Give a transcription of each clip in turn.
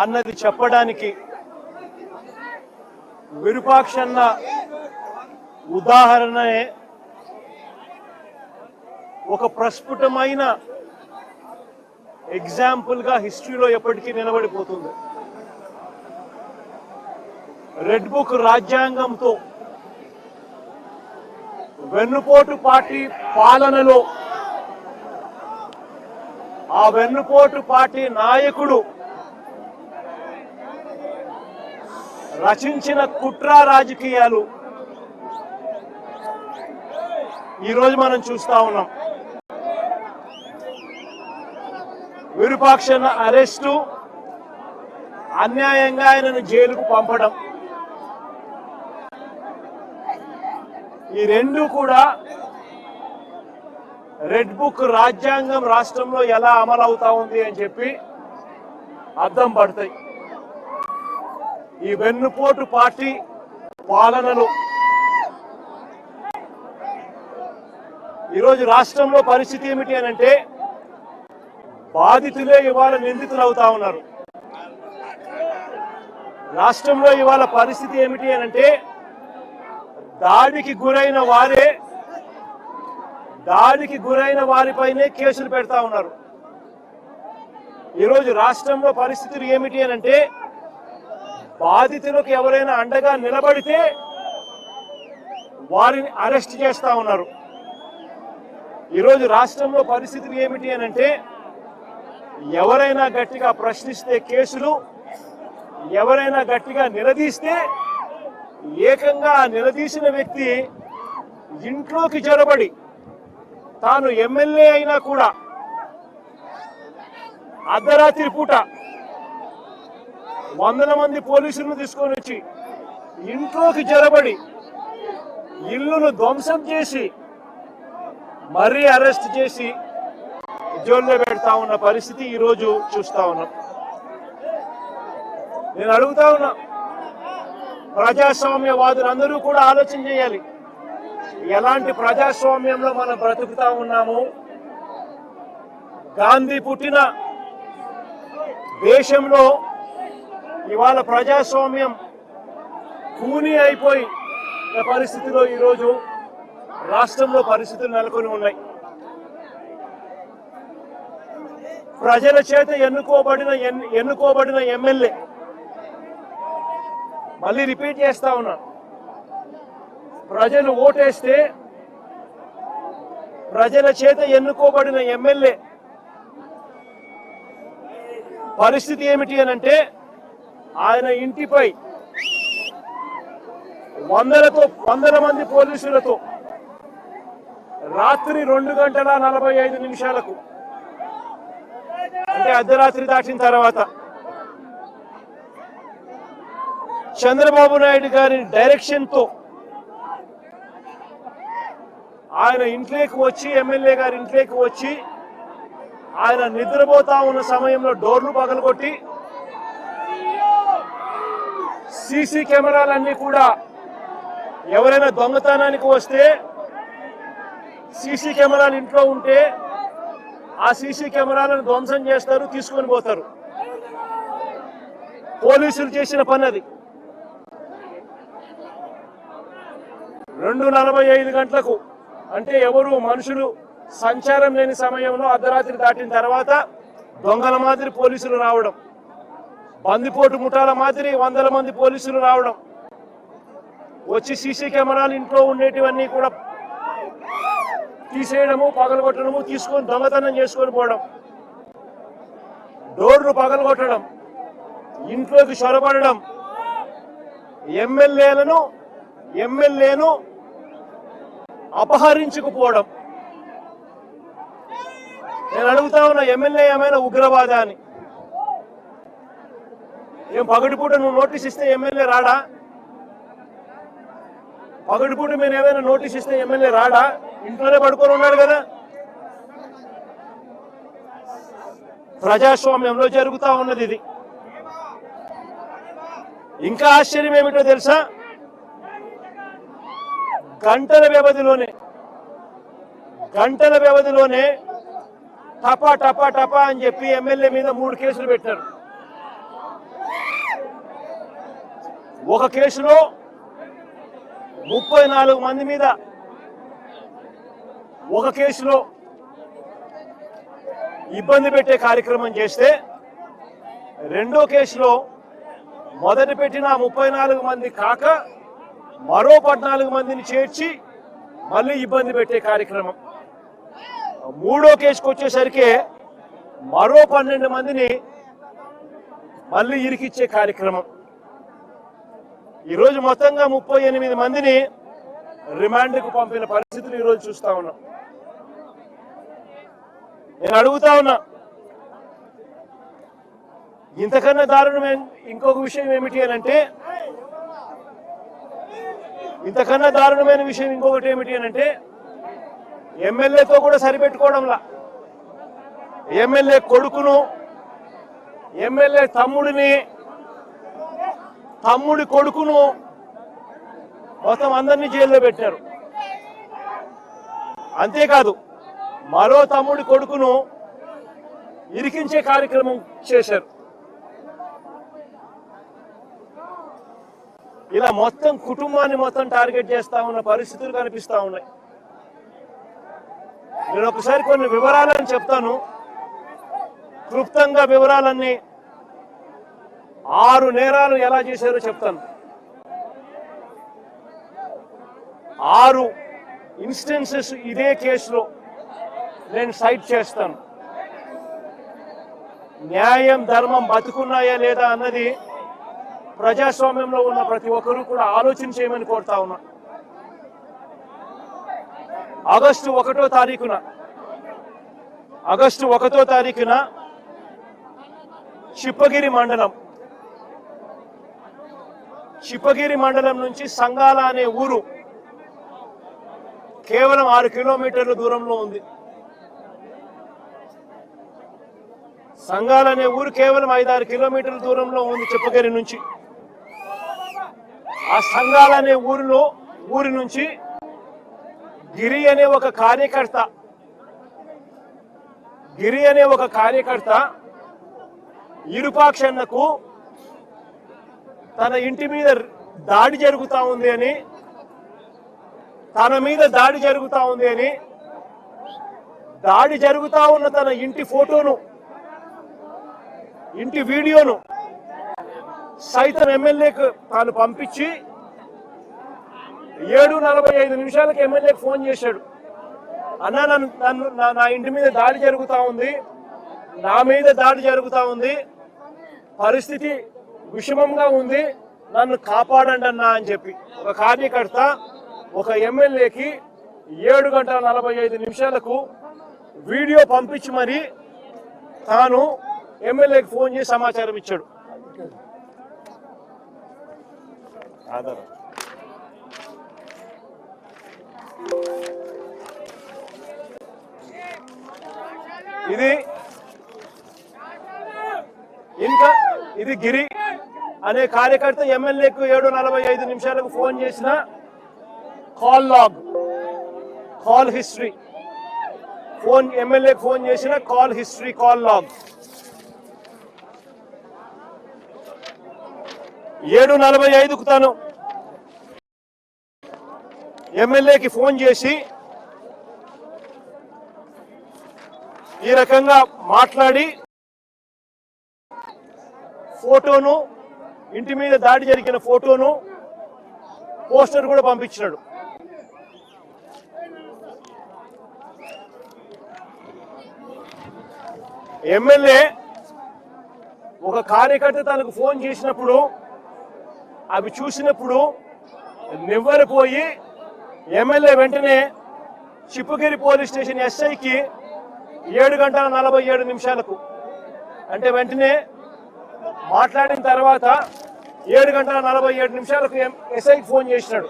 అన్నది చెప్పడానికి విరూపాక్షన్న ఉదాహరణే ఒక ప్రస్ఫుటమైన ఎగ్జాంపుల్ గా హిస్టరీలో ఎప్పటికీ నిలబడిపోతుంది. రెడ్ బుక్ రాజ్యాంగంతో వెన్నుపోటు పార్టీ పాలనలో ఆ వెన్నుపోటు పార్టీ నాయకుడు రచించిన కుట్ర రాజకీయాలు ఈరోజు మనం చూస్తా ఉన్నాం. విరూపాక్షన్న అరెస్టు, అన్యాయంగా ఆయనను జైలుకు పంపడం, ఈ రెండు కూడా రెడ్ బుక్ రాజ్యాంగం రాష్ట్రంలో ఎలా అమలు అవుతా ఉంది అని చెప్పి అర్థం పడతాయి. ఈ వెన్నుపోటు పార్టీ పాలనలో ఈరోజు రాష్ట్రంలో పరిస్థితి ఏమిటి అని అంటే బాధితులే ఇవాళ నిందితులు అవుతా ఉన్నారు. రాష్ట్రంలో ఇవాళ పరిస్థితి ఏమిటి అని అంటే దాడికి గురైన వారిపైనే కేసులు పెడతా ఉన్నారు. ఈరోజు రాష్ట్రంలో పరిస్థితులు ఏమిటి అని అంటే బాధితులకు ఎవరైనా అండగా నిలబడితే వారిని అరెస్ట్ చేస్తా ఉన్నారు. ఈరోజు రాష్ట్రంలో పరిస్థితులు ఏమిటి అని అంటే ఎవరైనా గట్టిగా ప్రశ్నిస్తే కేసులు, ఎవరైనా గట్టిగా నిలదీస్తే ఏకంగా నిలదీసిన వ్యక్తి ఇంట్లోకి జొరబడి తాను ఎమ్మెల్యే అయినా కూడా అర్ధరాత్రి పూట వందల మంది పోలీసులను తీసుకొని వచ్చి ఇంట్లోకి జొరబడి ఇల్లును ధ్వంసం చేసి మరీ అరెస్ట్ చేసి జైల్లో పెడతా ఉన్న పరిస్థితి ఈరోజు చూస్తా ఉన్నాం. నేను అడుగుతా ఉన్నా, ప్రజాస్వామ్యవాదులందరూ కూడా ఆలోచన చేయాలి. ఎలాంటి ప్రజాస్వామ్యంలో మనం బ్రతుకుతా ఉన్నాము? గాంధీ పుట్టిన దేశంలో ఇవాళ ప్రజాస్వామ్యం కూని అయిపోయి పరిస్థితిలో ఈరోజు రాష్ట్రంలో పరిస్థితులు నెలకొని ఉన్నాయి. ప్రజల చేత ఎన్నుకోబడిన ఎమ్మెల్యే, మళ్ళీ రిపీట్ చేస్తా ఉన్నా, ప్రజలు ఓటేస్తే ప్రజల చేత ఎన్నుకోబడిన ఎమ్మెల్యే పరిస్థితి ఏమిటి అని అంటే ఆయన ఇంటిపై వందల మంది పోలీసులతో రాత్రి 2:45 అంటే అర్ధరాత్రి దాటిన తర్వాత చంద్రబాబు నాయుడు గారి డైరెక్షన్ తో ఆయన ఇంట్లోకి వచ్చి, ఎమ్మెల్యే గారి ఇంట్లోకి వచ్చి ఆయన నిద్రపోతా ఉన్న సమయంలో డోర్లు పగలగొట్టి సీసీ కెమెరాలన్నీ కూడా ఎవరైనా దొంగతనానికి వస్తే సీసీ కెమెరాలు ఇంట్లో ఉంటే ఆ సీసీ కెమెరాలను ధ్వంసం చేస్తారు, తీసుకొని పోతారు. పోలీసులు చేసిన పని అది. 2:45 అంటే ఎవరు మనుషులు సంచారం లేని సమయంలో అర్ధరాత్రి దాటిన తర్వాత దొంగల మాదిరి పోలీసులు రావడం, బందిపోటు ముఠాల మాదిరి వందల మంది పోలీసులు రావడం, వచ్చి సీసీ కెమెరాలు ఇంట్లో ఉండేటివన్నీ కూడా తీసేయడము, పగలగొట్టడము, తీసుకొని దొంగతనం చేసుకొని పోవడం, డోర్లు పగలగొట్టడం, ఇంట్లోకి చొరబడడం, ఎమ్మెల్యేను అపహరించుకుపోవడం. నేను అడుగుతా ఉన్నా, ఎమ్మెల్యే ఏమైనా ఉగ్రవాదా అని? ఏం పగటిపూట నువ్వు నోటీస్ ఇస్తే ఎమ్మెల్యే రాడా? పగటిపూట మీరు ఏమైనా నోటీస్ ఇస్తే ఎమ్మెల్యే రాడా? ఇంట్లోనే పడుకొని ఉన్నాడు కదా. ప్రజాస్వామ్యంలో జరుగుతా ఉన్నది ఇది. ఇంకా ఆశ్చర్యం ఏమిటో తెలుసా? గంటల వ్యవధిలోనే టపా టపా టపా అని చెప్పి ఎమ్మెల్యే మీద 3 కేసులు పెట్టారు. ఒక కేసులో 34 మంది మీద ఒక కేసులో ఇబ్బంది పెట్టే కార్యక్రమం చేస్తే రెండో కేసులో మొదటి పెట్టిన 34 మంది కాక మరో 14 మందిని చేర్చి మళ్ళీ ఇబ్బంది పెట్టే కార్యక్రమం. మూడో కేసుకు వచ్చేసరికి మరో 12 మందిని మళ్ళీ ఇరికిచ్చే కార్యక్రమం. ఈరోజు మొత్తంగా 38 మందిని రిమాండ్కు పంపిన పరిస్థితులు ఈరోజు చూస్తా ఉన్నాం. నేను అడుగుతా ఉన్నా, ఇంతకన్నా దారుణమైన ఇంకొక విషయం ఏమిటి అని అంటే, ఇంతకన్నా దారుణమైన విషయం ఇంకొకటి ఏమిటి అని అంటే, ఎమ్మెల్యేతో కూడా సరిపెట్టుకోవడంలా ఎమ్మెల్యే కొడుకును, ఎమ్మెల్యే తమ్ముడి కొడుకును మొత్తం అందరినీ జైల్లో పెట్టారు. అంతేకాదు మరో తమ్ముడి కొడుకును ఇరికించే కార్యక్రమం చేశారు. ఇలా మొత్తం కుటుంబాన్ని మొత్తం టార్గెట్ చేస్తా ఉన్న పరిస్థితులు కనిపిస్తా ఉన్నాయి. నేను ఒకసారి కొన్ని వివరాలను చెప్తాను, క్లుప్తంగా వివరాలన్నీ. 6 నేరాలు ఎలా చేశారో చెప్తాను. 6 ఇన్స్టెన్సెస్ ఇదే కేసులో నేను సైట్ చేస్తాను. న్యాయం ధర్మం బతుకున్నాయా లేదా అన్నది ప్రజాస్వామ్యంలో ఉన్న ప్రతి ఒక్కరూ కూడా ఆలోచన చేయమని కోరుతా ఉన్నా. ఆగస్టు 1వ తారీఖున చిప్పగిరి మండలం నుంచి సంగాల అనే ఊరు కేవలం 6 కిలోమీటర్ల దూరంలో ఉంది. సంగాల అనే ఊరు కేవలం 5-6 కిలోమీటర్ల దూరంలో ఉంది చిప్పగిరి నుంచి. ఆ సంగాల అనే ఊరి నుంచి గిరి అనే ఒక కార్యకర్త ఇరుపాక్షన్నకు తన ఇంటి మీద దాడి జరుగుతా ఉంది అని, దాడి జరుగుతా ఉన్న తన ఇంటి ఫోటోను, ఇంటి వీడియోను సైతం ఎమ్మెల్యేకు తాను పంపించి 7:45 ఎమ్మెల్యేకి ఫోన్ చేశాడు. అన్నా, నా ఇంటి మీద దాడి జరుగుతా ఉంది, పరిస్థితి విషమంగా ఉంది, నన్ను కాపాడండి అన్నా అని చెప్పి ఒక కార్యకర్త ఒక ఎమ్మెల్యేకి 7:45 వీడియో పంపించి మరి తాను ఎమ్మెల్యేకి ఫోన్ చేసి సమాచారం ఇచ్చాడు. ఇది గిరి అనే కార్యకర్త ఎమ్మెల్యేకు 7:45 ఫోన్ చేసిన కాల్ హిస్టరీ, ఎమ్మెల్యేకి ఫోన్ చేసిన కాల్ లాగ్. 7:45 తాను ఎమ్మెల్యేకి ఫోన్ చేసి ఈ రకంగా మాట్లాడి ఫోటోను, ఇంటి మీద దాడి జరిగిన ఫోటోను, పోస్టర్ కూడా పంపించాడు. ఎమ్మెల్యే ఒక కార్యకర్త తనకు ఫోన్ చేసినప్పుడు అవి చూసినప్పుడు నివ్వెరపోయి ఎమ్మెల్యే వెంటనే చిప్పగిరి పోలీస్ స్టేషన్ ఎస్ఐకి 7:47 అంటే వెంటనే మాట్లాడిన తర్వాత 7:47 ఎస్ఐకి ఫోన్ చేసినాడు.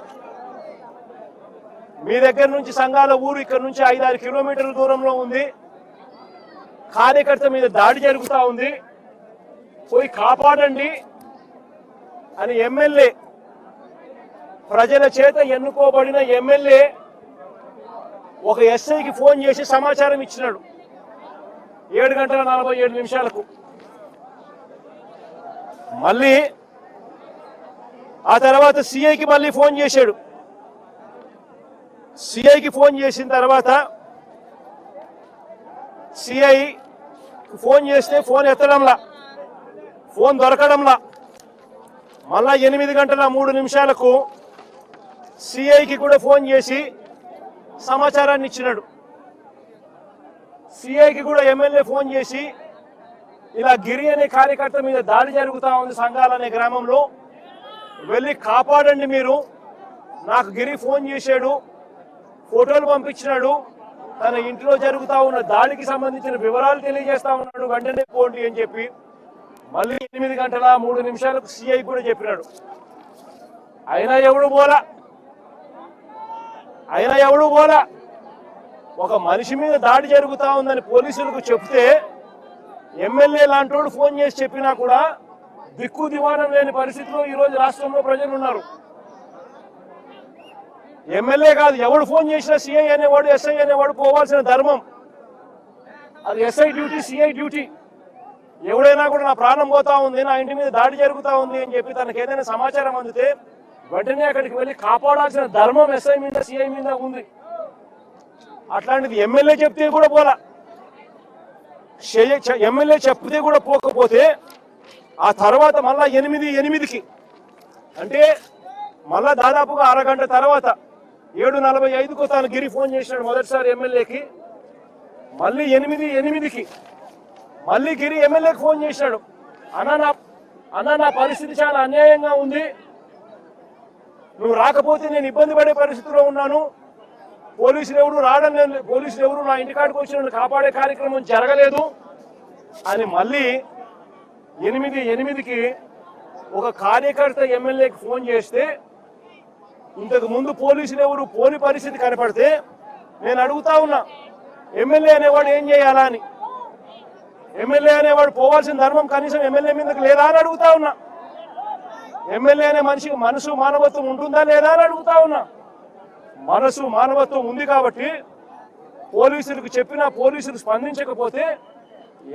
మీ దగ్గర నుంచి సంగాల ఊరు ఇక్కడ నుంచి 5-6 కిలోమీటర్ల దూరంలో ఉంది, కార్యకర్త మీద దాడి జరుగుతా ఉంది, పోయి కాపాడండి అని ఎమ్మెల్యే, ప్రజల చేత ఎన్నుకోబడిన ఎమ్మెల్యే ఒక ఎస్ఐకి ఫోన్ చేసి సమాచారం ఇచ్చినాడు 7:47. మళ్ళీ ఆ తర్వాత సిఐకి మళ్ళీ ఫోన్ చేశాడు. సిఐకి ఫోన్ చేసిన తర్వాత సిఐ ఫోన్ చేస్తే ఫోన్ ఎత్తడంలా, ఫోన్ దొరకడంలా. మళ్ళా 8:03 సిఐకి కూడా ఫోన్ చేసి సమాచారాన్ని ఇచ్చినాడు. సిఐకి కూడా ఎమ్మెల్యే ఫోన్ చేసి ఇలా గిరి అనే కార్యకర్త మీద దాడి జరుగుతా ఉంది సంఘాలనే గ్రామంలో, వెళ్ళి కాపాడండి మీరు, నాకు గిరి ఫోన్ చేశాడు, ఫోటోలు పంపించినాడు, తన ఇంట్లో జరుగుతా ఉన్న దాడికి సంబంధించిన వివరాలు తెలియజేస్తా ఉన్నాడు, వెంటనే పోండి అని చెప్పి మళ్ళీ 8:03 సిఐ కూడా చెప్పినాడు. అయినా ఎవడు పోలా. ఒక మనిషి మీద దాడి జరుగుతా ఉందని పోలీసులకు చెప్తే ఎమ్మెల్యే లాంటోడు ఫోన్ చేసి చెప్పినా కూడా దిక్కు దివాణం లేని పరిస్థితిలో ఈరోజు రాష్ట్రంలో ప్రజలు ఉన్నారు. ఎమ్మెల్యే కాదు, ఎవడు ఫోన్ చేసినా సిఐ అనేవాడు, ఎస్ఐ అనేవాడు పోవాల్సిన ధర్మం. అది ఎస్ఐ డ్యూటీ, సిఐ డ్యూటీ. ఎవడైనా కూడా నా ప్రాణం పోతా ఉంది, నా ఇంటి మీద దాడి జరుగుతా ఉంది అని చెప్పి తనకు ఏదైనా సమాచారం అందితే వెంటనే అక్కడికి వెళ్ళి కాపాడాల్సిన ధర్మం ఎస్ఐ మీద, సిఐ మీద ఉంది. అట్లాంటిది ఎమ్మెల్యే చెప్తే కూడా పోలా. ఎమ్మెల్యే చెప్తే కూడా పోకపోతే ఆ తర్వాత మళ్ళా 8:08 అంటే మళ్ళా దాదాపుగా అరగంట తర్వాత 7:45 తాను గిరి ఫోన్ చేసినాడు మొదటిసారి ఎమ్మెల్యేకి. మళ్ళీ 8:08 మళ్ళీ గిరి ఎమ్మెల్యేకి ఫోన్ చేసినాడు. అన్న నా పరిస్థితి చాలా అన్యాయంగా ఉంది, నువ్వు రాకపోతే నేను ఇబ్బంది పడే పరిస్థితిలో ఉన్నాను, పోలీసులు ఎవరు రావడం లేదు, పోలీసులు ఎవరు నా ఇంటికాడికి వచ్చి నన్ను కాపాడే కార్యక్రమం జరగలేదు అని మళ్ళీ 8:08 ఒక కార్యకర్త ఎమ్మెల్యేకి ఫోన్ చేస్తే ఇంతకు ముందు పోలీసులు ఎవరు పోని పరిస్థితి కనపడితే నేను అడుగుతా ఉన్నా, ఎమ్మెల్యే అనేవాడు ఏం చేయాలా అని. ఎమ్మెల్యే అనేవాడు పోవాల్సిన ధర్మం కనీసం ఎమ్మెల్యే మీదకి లేదా అని అడుగుతా ఉన్నా. ఎమ్మెల్యే అనే మనిషికి మనసు మానవత్వం ఉంటుందా లేదా అని అడుగుతా ఉన్నా. మనసు మానవత్వం ఉంది కాబట్టి పోలీసులకు చెప్పినా పోలీసులు స్పందించకపోతే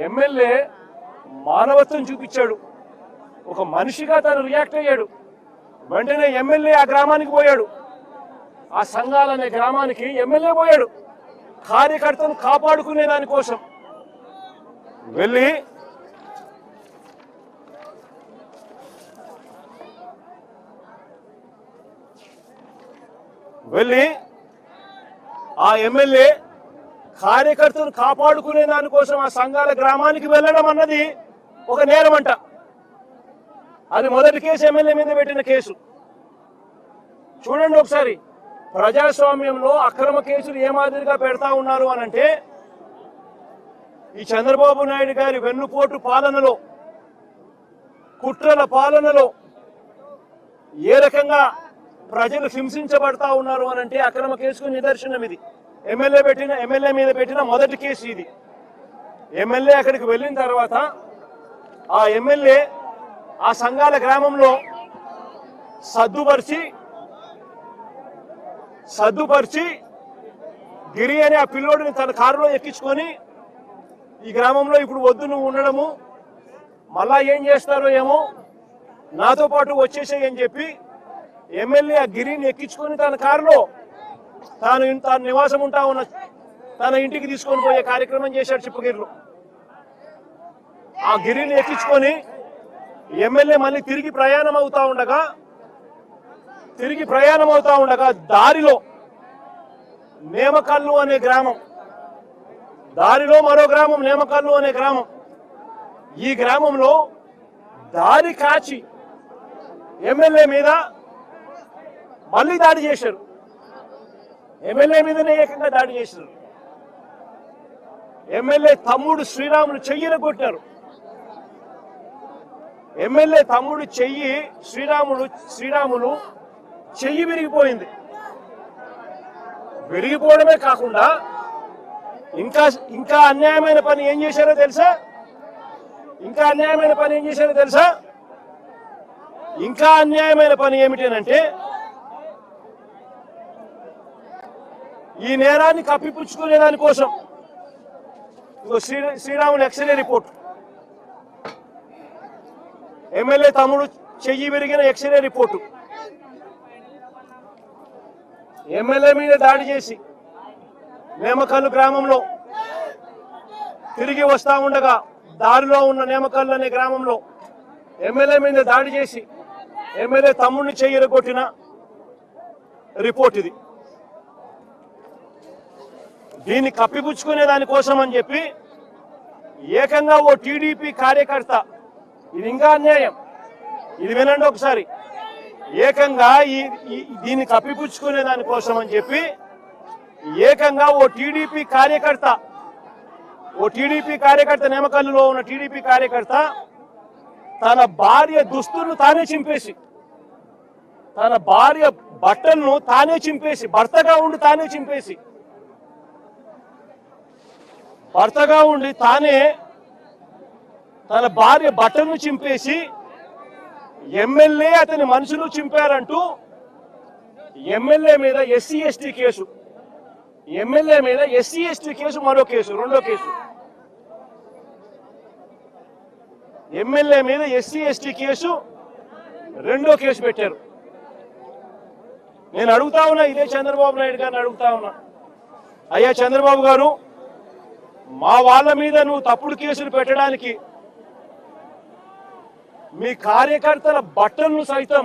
ఎమ్మెల్యే మానవత్వం చూపించాడు, ఒక మనిషిగా తను రియాక్ట్ అయ్యాడు. వెంటనే ఎమ్మెల్యే ఆ గ్రామానికి పోయాడు, ఆ సంఘాలనే గ్రామానికి ఎమ్మెల్యే పోయాడు కార్యకర్తను కాపాడుకునే దానికోసం. వెళ్ళి ఆ ఎమ్మెల్యే కార్యకర్తను కాపాడుకునే దానికోసం ఆ సంఘాల గ్రామానికి వెళ్ళడం అన్నది ఒక నేరమంట. అది మొదటి కేసు ఎమ్మెల్యే మీద పెట్టిన కేసు. చూడండి ఒకసారి, ప్రజాస్వామ్యంలో అక్రమ కేసులు ఏ మాదిరిగా పెడతా ఉన్నారు అనంటే, ఈ చంద్రబాబు నాయుడు గారి వెన్నుపోటు పాలనలో, కుట్రల పాలనలో ఏ రకంగా ప్రజలు హింసించబడతా ఉన్నారు అనంటే అక్రమ కేసుకు నిదర్శనం ఇది. ఎమ్మెల్యే మీద పెట్టిన మొదటి కేసు ఇది. ఎమ్మెల్యే అక్కడికి వెళ్ళిన తర్వాత ఆ ఎమ్మెల్యే ఆ సంఘాల గ్రామంలో సద్దుపరిచి గిరి అనే ఆ పిల్లోడిని తన కారులో ఎక్కించుకొని ఈ గ్రామంలో ఇప్పుడు వద్దు నువ్వు ఉండడము, మళ్ళా ఏం చేస్తారో ఏమో, నాతో పాటు వచ్చేసేయి అని చెప్పి ఎమ్మెల్యే ఆ గిరిని ఎక్కించుకొని తన కారులో తాను నివాసం ఉంటా ఉన్న తన ఇంటికి తీసుకొని పోయే కార్యక్రమం చేశాడు చిప్పగిరిలో. ఆ గిరిని ఎక్కించుకొని ఎమ్మెల్యే మళ్ళీ తిరిగి ప్రయాణం అవుతా ఉండగా దారిలో నేమకల్లు అనే గ్రామం, దారిలో మరో గ్రామం నేమకల్లు అనే గ్రామం. ఈ గ్రామంలో దారి కాచి ఎమ్మెల్యే మీద మళ్ళీ దాడి చేశారు. ఎమ్మెల్యే మీదనే ఏకంగా దాడి చేశారు. ఎమ్మెల్యే తమ్ముడు శ్రీరాములు చెయ్యిన కొట్టారు. ఎమ్మెల్యే తమ్ముడు శ్రీరాములు చెయ్యి విరిగిపోయింది. విరిగిపోవడమే కాకుండా ఇంకా అన్యాయమైన పని ఏం చేశారో తెలుసా? ఇంకా అన్యాయమైన పని ఏమిటనంటే, ఈ నేరాన్ని కప్పిపుచ్చుకునే దానికోసం శ్రీరాములు ఎక్స్రే రిపోర్ట్, ఎమ్మెల్యే తమ్ముడు చెయ్యి విరిగిన ఎక్స్రే రిపోర్టు ఎమ్మెల్యే మీద దాడి చేసి నేమకల్లు గ్రామంలో తిరిగి వస్తా ఉండగా దారిలో ఉన్న నేమకల్లు అనే గ్రామంలో ఎమ్మెల్యే మీద దాడి చేసి ఎమ్మెల్యే తమ్ముడిని చెయ్యరగొట్టిన రిపోర్ట్ ఇది. దీన్ని కప్పిపుచ్చుకునే దానికోసం అని చెప్పి ఏకంగా ఓ టీడీపీ కార్యకర్త, ఇది ఇంకా అన్యాయం, ఇది వినండి ఒకసారి, ఏకంగా దీన్ని కప్పిపుచ్చుకునే దానికోసం అని చెప్పి ఏకంగా ఓ టీడీపీ కార్యకర్త నేమకల్లులో ఉన్న టీడీపీ కార్యకర్త తన భార్య దుస్తులను తానే చింపేసి, తన భార్య బట్టలను తానే చింపేసి, భర్తగా ఉండి తానే చింపేసి, భర్తగా ఉండి తానే తన భార్య బట్టలను చింపేసి ఎమ్మెల్యే అతని మనుషులు చింపారంటూ ఎమ్మెల్యే మీద ఎస్సీ ఎస్టీ కేసు, ఎమ్మెల్యే మీద ఎస్సీ ఎస్టీ కేసు, మరో కేసు, రెండో కేసు, ఎమ్మెల్యే మీద ఎస్సీ ఎస్టీ కేసు రెండో కేసు పెట్టారు. నేను అడుగుతా ఉన్నా, ఇదే చంద్రబాబు నాయుడు గారిని అడుగుతా ఉన్నా, అయ్యా చంద్రబాబు గారు, మా వాళ్ళ మీద నువ్వు తప్పుడు కేసులు పెట్టడానికి మీ కార్యకర్తల బట్టలను సైతం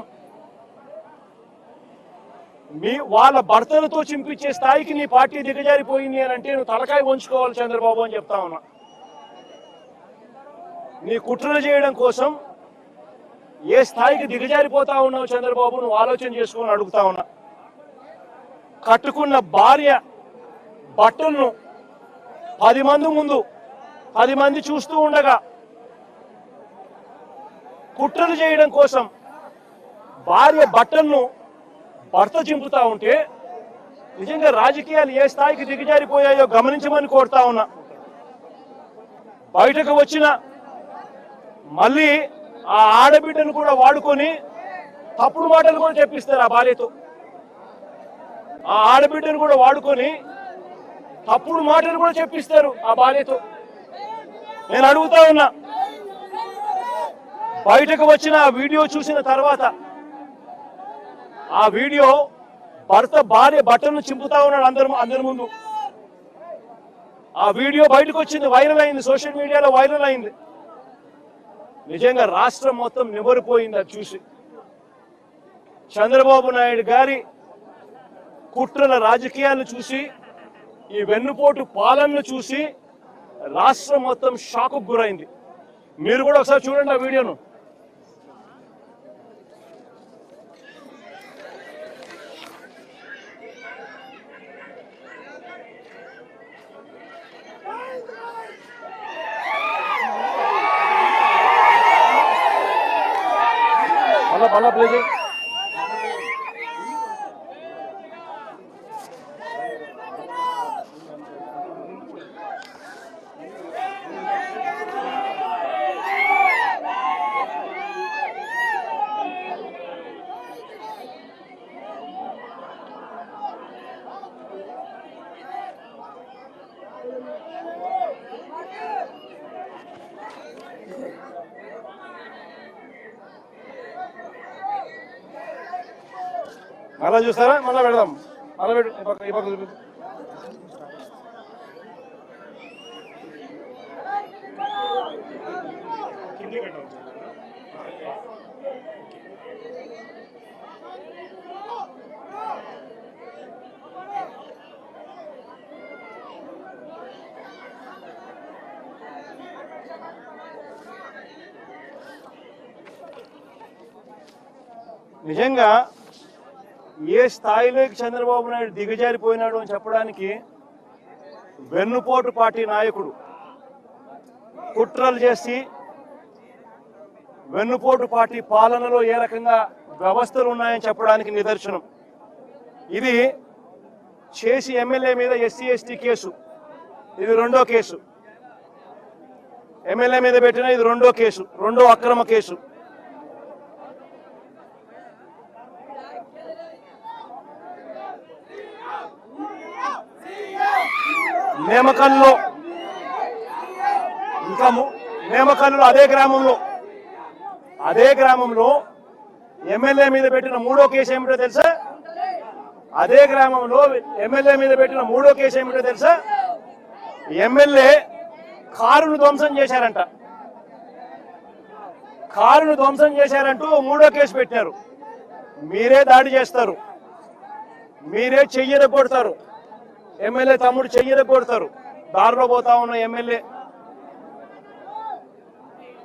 వాళ్ళ భర్తలతో చింపించే స్థాయికి నీ పార్టీ దిగజారిపోయింది అని అంటే నువ్వు తలకాయ వంచుకోవాలి చంద్రబాబు అని చెప్తా ఉన్నా. నీ కుట్రలు చేయడం కోసం ఏ స్థాయికి దిగజారిపోతా ఉన్నావు చంద్రబాబు, నువ్వు ఆలోచన చేసుకొని అడుగుతా ఉన్నా. కట్టుకున్న భార్య బట్టలను 10 మంది ముందు 10 మంది చూస్తూ ఉండగా కుట్రలు చేయడం కోసం భార్య బట్టలను భర్త చింపుతా ఉంటే నిజంగా రాజకీయాలు ఏ స్థాయికి దిగజారిపోయాయో గమనించమని కోరుతా ఉన్నా. బయటకు వచ్చిన మళ్ళీ ఆ ఆడబిడ్డను కూడా వాడుకొని తప్పుడు మాటలు కూడా చెప్పిస్తారు ఆ భార్యతో, ఆ ఆడబిడ్డను కూడా వాడుకొని తప్పుడు మాటలు కూడా చెప్పిస్తారు ఆ భార్యతో. నేను అడుగుతా ఉన్నా, బయటకు వచ్చిన ఆ వీడియో చూసిన తర్వాత, ఆ వీడియో భర్త భార్య బట్టలను చింపుతా ఉన్నాడు అందరి ముందు. ఆ వీడియో బయటకు వచ్చింది, వైరల్ అయింది, సోషల్ మీడియాలో వైరల్ అయింది. నిజంగా రాష్ట్రం మొత్తం నిబరిపోయింది అది చూసి. చంద్రబాబు నాయుడు గారి కుట్రల రాజకీయాలను చూసి, ఈ వెన్నుపోటు పాలనను చూసి రాష్ట్రం మొత్తం షాకు గురైంది. మీరు కూడా ఒకసారి చూడండి ఆ వీడియోను. మళ్ళా ప్లే చేయి. మళ్ళా చూస్తారా? మళ్ళా పెడదాం, మళ్ళా పెట్టు. నిజంగా ఏ స్థాయిలోకి చంద్రబాబు నాయుడు దిగజారిపోయినాడు అని చెప్పడానికి వెన్నుపోటు పార్టీ నాయకుడు కుట్రలు చేసి వెన్నుపోటు పార్టీ పాలనలో ఏ రకంగా వ్యవస్థలు ఉన్నాయని చెప్పడానికి నిదర్శనం. ఇది చేసి ఎమ్మెల్యే మీద ఎస్సీ ఎస్టీ కేసు, ఇది రెండో కేసు. ఎమ్మెల్యే మీద పెట్టిన ఇది రెండో కేసు, రెండో అక్రమ కేసు. నేమకల్లో ఇంకా నేమకల్లో అదే గ్రామంలో ఎమ్మెల్యే మీద పెట్టిన మూడో కేసు ఏమిటో తెలుసా? అదే గ్రామంలో ఎమ్మెల్యే మీద పెట్టిన మూడో కేసు ఏమిటో తెలుసా? ఎమ్మెల్యే కారును ధ్వంసం చేశారంట. కారును ధ్వంసం చేశారంటూ మూడో కేసు పెట్టారు. మీరే దాడి చేస్తారు, మీరే చెయ్యరగొడతారు, ఎమ్మెల్యే తమ్ముడు చెయ్యరగొడతారు. దారిలో పోతా ఉన్న ఎమ్మెల్యే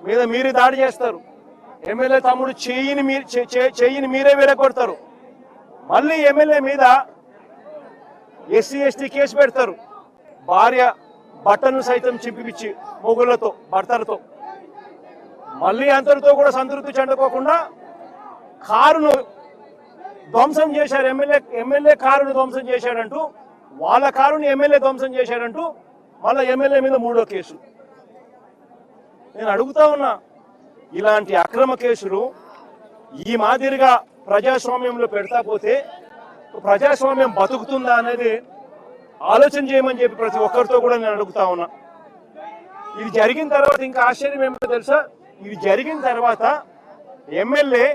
మీద మీరే దాడి చేస్తారు, ఎమ్మెల్యే తమ్ముడు చెయ్యిని మీరే విరగొడతారు. మళ్ళీ ఎమ్మెల్యే మీద ఎస్సీ ఎస్టీ కేసు పెడతారు. భార్య బట్టలను సైతం చింపిపిచ్చి మొగుళ్లతో భర్తలతో. మళ్ళీ అంతటితో కూడా సంతృప్తి చెందుకోకుండా కారును ధ్వంసం చేశారు. ఎమ్మెల్యే కారును ధ్వంసం చేశాడంటూ, వాళ్ళ కారుని ఎమ్మెల్యే ధ్వంసం చేశాడంటూ మళ్ళీ ఎమ్మెల్యే మీద మూడో కేసు. నేను అడుగుతా ఉన్నా, ఇలాంటి అక్రమ కేసులు ఈ మాదిరిగా ప్రజాస్వామ్యంలో పెడతా పోతే ప్రజాస్వామ్యం బతుకుతుందా అనేది ఆలోచన చేయమని చెప్పి ప్రతి ఒక్కరితో కూడా నేను అడుగుతా ఉన్నా. ఇది జరిగిన తర్వాత ఇంకా ఆశ్చర్యం ఏమిటో తెలుసా? ఇది జరిగిన తర్వాత ఎమ్మెల్యే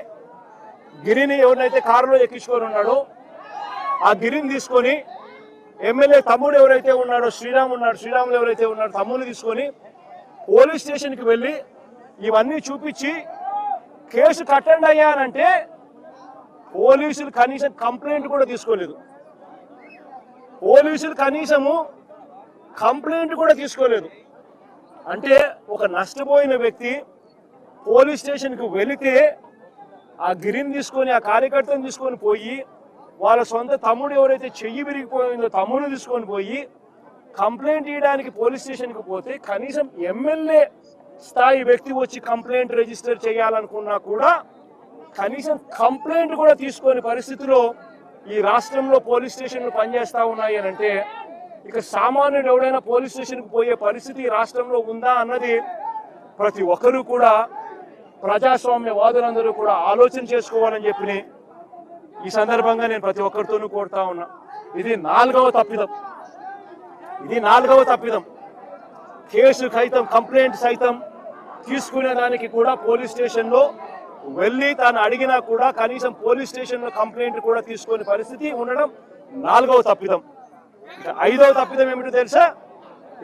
గిరిని ఎవరినైతే కారులో ఎక్కించుకొని ఉన్నాడో ఆ గిరిని తీసుకొని ఎమ్మెల్యే తమ్ముడు ఎవరైతే ఉన్నాడో శ్రీరాములు ఎవరైతే ఉన్నాడో తమ్ముడిని తీసుకొని పోలీస్ స్టేషన్కి వెళ్ళి ఇవన్నీ చూపించి కేసు కట్టండి అయ్యా అంటే పోలీసులు కనీసం కంప్లైంట్ కూడా తీసుకోలేదు. పోలీసులు కనీసము కంప్లైంట్ కూడా తీసుకోలేదు. అంటే ఒక నష్టపోయిన వ్యక్తి పోలీస్ స్టేషన్కి వెళితే ఆ గిరిని తీసుకొని ఆ కార్యకర్తను తీసుకొని పోయి వాళ్ళ సొంత తమ్ముడు ఎవరైతే చెయ్యి విరిగిపోయిందో తమ్ముడు తీసుకొని పోయి కంప్లైంట్ ఇవ్వడానికి పోలీస్ స్టేషన్కి పోతే కనీసం ఎమ్మెల్యే స్థాయి వ్యక్తి వచ్చి కంప్లైంట్ రిజిస్టర్ చేయాలనుకున్నా కూడా కనీసం కంప్లైంట్ కూడా తీసుకొని పరిస్థితిలో ఈ రాష్ట్రంలో పోలీస్ స్టేషన్లు పనిచేస్తా ఉన్నాయి అని అంటే ఇక సామాన్యుడు ఎవడైనా పోలీస్ స్టేషన్కి పోయే పరిస్థితి ఈ రాష్ట్రంలో ఉందా అన్నది ప్రతి ఒక్కరూ కూడా ప్రజాస్వామ్యవాదులందరూ కూడా ఆలోచన చేసుకోవాలని చెప్పి ఈ సందర్భంగా నేను ప్రతి ఒక్కరితోనూ కోరుతా ఉన్నా. ఇది నాలుగవ తప్పిదం. కేసు సైతం కంప్లైంట్ సైతం తీసుకునే దానికి కూడా పోలీస్ స్టేషన్లో వెళ్ళి తాను అడిగినా కూడా కనీసం పోలీస్ స్టేషన్లో కంప్లైంట్ కూడా తీసుకునే పరిస్థితి ఉండడం నాలుగవ తప్పిదం. ఇక ఐదవ తప్పిదం ఏమిటో తెలుసా?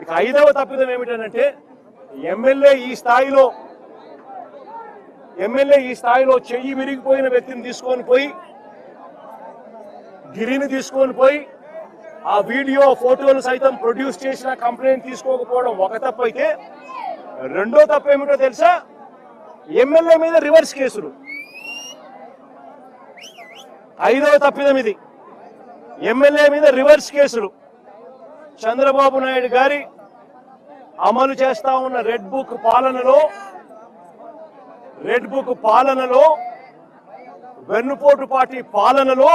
ఇక ఐదవ తప్పిదం ఏమిటంటే ఎమ్మెల్యే ఈ స్థాయిలో చెయ్యి విరిగిపోయిన వ్యక్తిని తీసుకొని పోయి గిరిని తీసుకొని పోయి ఆ వీడియో ఫోటోలు సైతం ప్రొడ్యూస్ చేసిన కంప్లైంట్ తీసుకోకపోవడం ఒక తప్పు అయితే, రెండో తప్పు ఏమిటో తెలుసా? ఎమ్మెల్యే మీద రివర్స్ కేసులు. ఐదవ తప్పిదం ఇది, ఎమ్మెల్యే మీద రివర్స్ కేసులు. చంద్రబాబు నాయుడు గారి అమలు చేస్తా ఉన్న రెడ్ బుక్ పాలనలో వెన్నుపోటు పార్టీ పాలనలో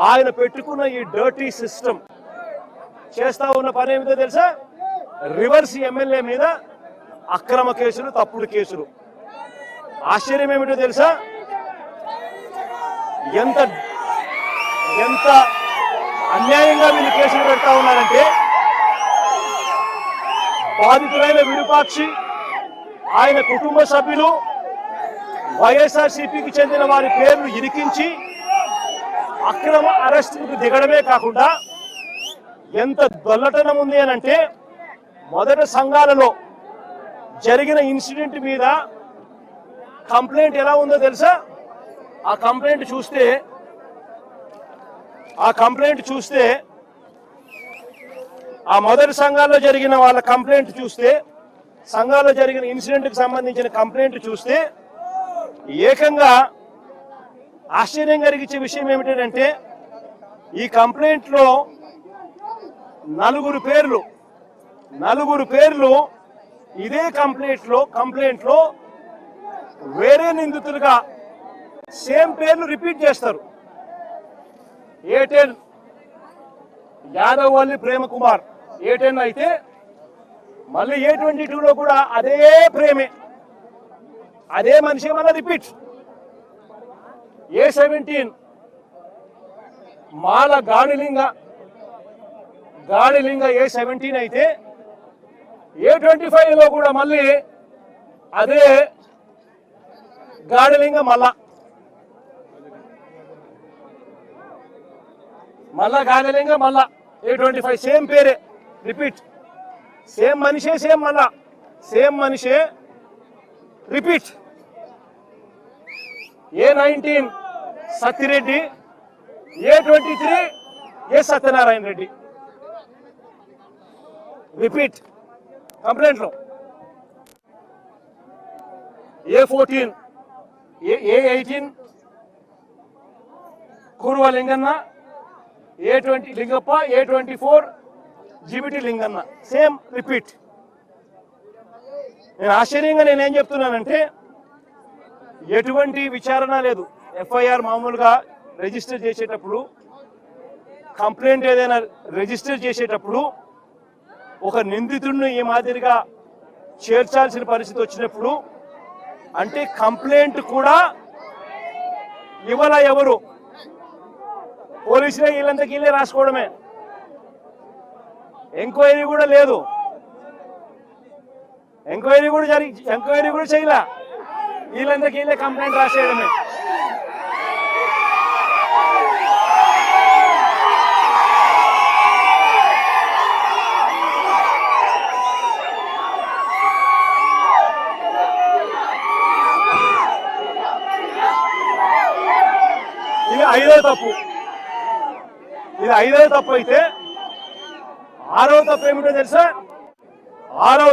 ఆయన పెట్టుకున్న ఈ డర్టీ సిస్టమ్ చేస్తా ఉన్న పని ఏమిటో తెలుసా? రివర్స్ ఎమ్మెల్యే మీద అక్రమ కేసులు, తప్పుడు కేసులు. ఆశ్చర్యం ఏమిటో తెలుసా? ఎంత అన్యాయంగా వీళ్ళు కేసులు పెడతా ఉన్నారంటే బాధితులైన విరూపాక్షి, ఆయన కుటుంబ సభ్యులు, వైఎస్ఆర్సీపీకి చెందిన వారి పేర్లు ఇరికించి అక్రమ అరెస్టులకు దిగడమే కాకుండా ఎంత దొల్లటనం ఉంది అని అంటే, మొదట సంఘాలలో జరిగిన ఇన్సిడెంట్ మీద కంప్లైంట్ ఎలా ఉందో తెలుసా? ఆ కంప్లైంట్ చూస్తే ఆ మొదటి సంఘాల్లో జరిగిన వాళ్ళ కంప్లైంట్ చూస్తే, సంఘాల్లో జరిగిన ఇన్సిడెంట్కి సంబంధించిన కంప్లైంట్ చూస్తే ఏకంగా ఆశ్చర్యం కలిగించే విషయం ఏమిటంటే ఈ కంప్లైంట్లో నలుగురు పేర్లు ఇదే కంప్లైంట్లో వేరే నిందితులుగా సేమ్ పేర్లు రిపీట్ చేస్తారు. A10 యాదవల్లి ప్రేమకుమార్ A10 అయితే మళ్ళీ A22లో కూడా అదే ప్రేమే, అదే మనిషి మళ్ళీ రిపీట్. A17 మాల గాడిలింగ A17 అయితే A25లో కూడా మళ్ళీ అదే గాడిలింగ మళ్ళా. మళ్ళా గాలిలింగ మళ్ళా A25 సేమ్ పేరే రిపీట్, సేమ్ మనిషే, సేమ్ మళ్ళా సేమ్ మనిషే repeat. A19 Sattireddy, A23 Satyanarayana Reddy repeat complaint లో. A14 A18 Kurva Linganna, A20 Lingappa, A24 GBT Linganna same repeat. నేను ఆశ్చర్యంగా నేనేం చెప్తున్నానంటే ఎటువంటి విచారణ లేదు. FIR మామూలుగా రిజిస్టర్ చేసేటప్పుడు, కంప్లైంట్ ఏదైనా రిజిస్టర్ చేసేటప్పుడు ఒక నిందితుడిని ఈ మాదిరిగా చేర్చాల్సిన పరిస్థితి వచ్చినప్పుడు అంటే కంప్లైంట్ కూడా ఇవాళ ఎవరు పోలీసులే వీళ్ళంతకి వీళ్ళే రాసుకోవడమే, ఎంక్వైరీ కూడా లేదు, ఎంక్వైరీ కూడా చేయలే, వీళ్ళంతకి వీళ్ళే కంప్లైంట్ రాసేయడమే. ఇది ఐదవ తప్పు. ఇది ఐదవ తప్పు అయితే ఆరవ తప్పు ఏమిటో తెలుసా? ఆరవ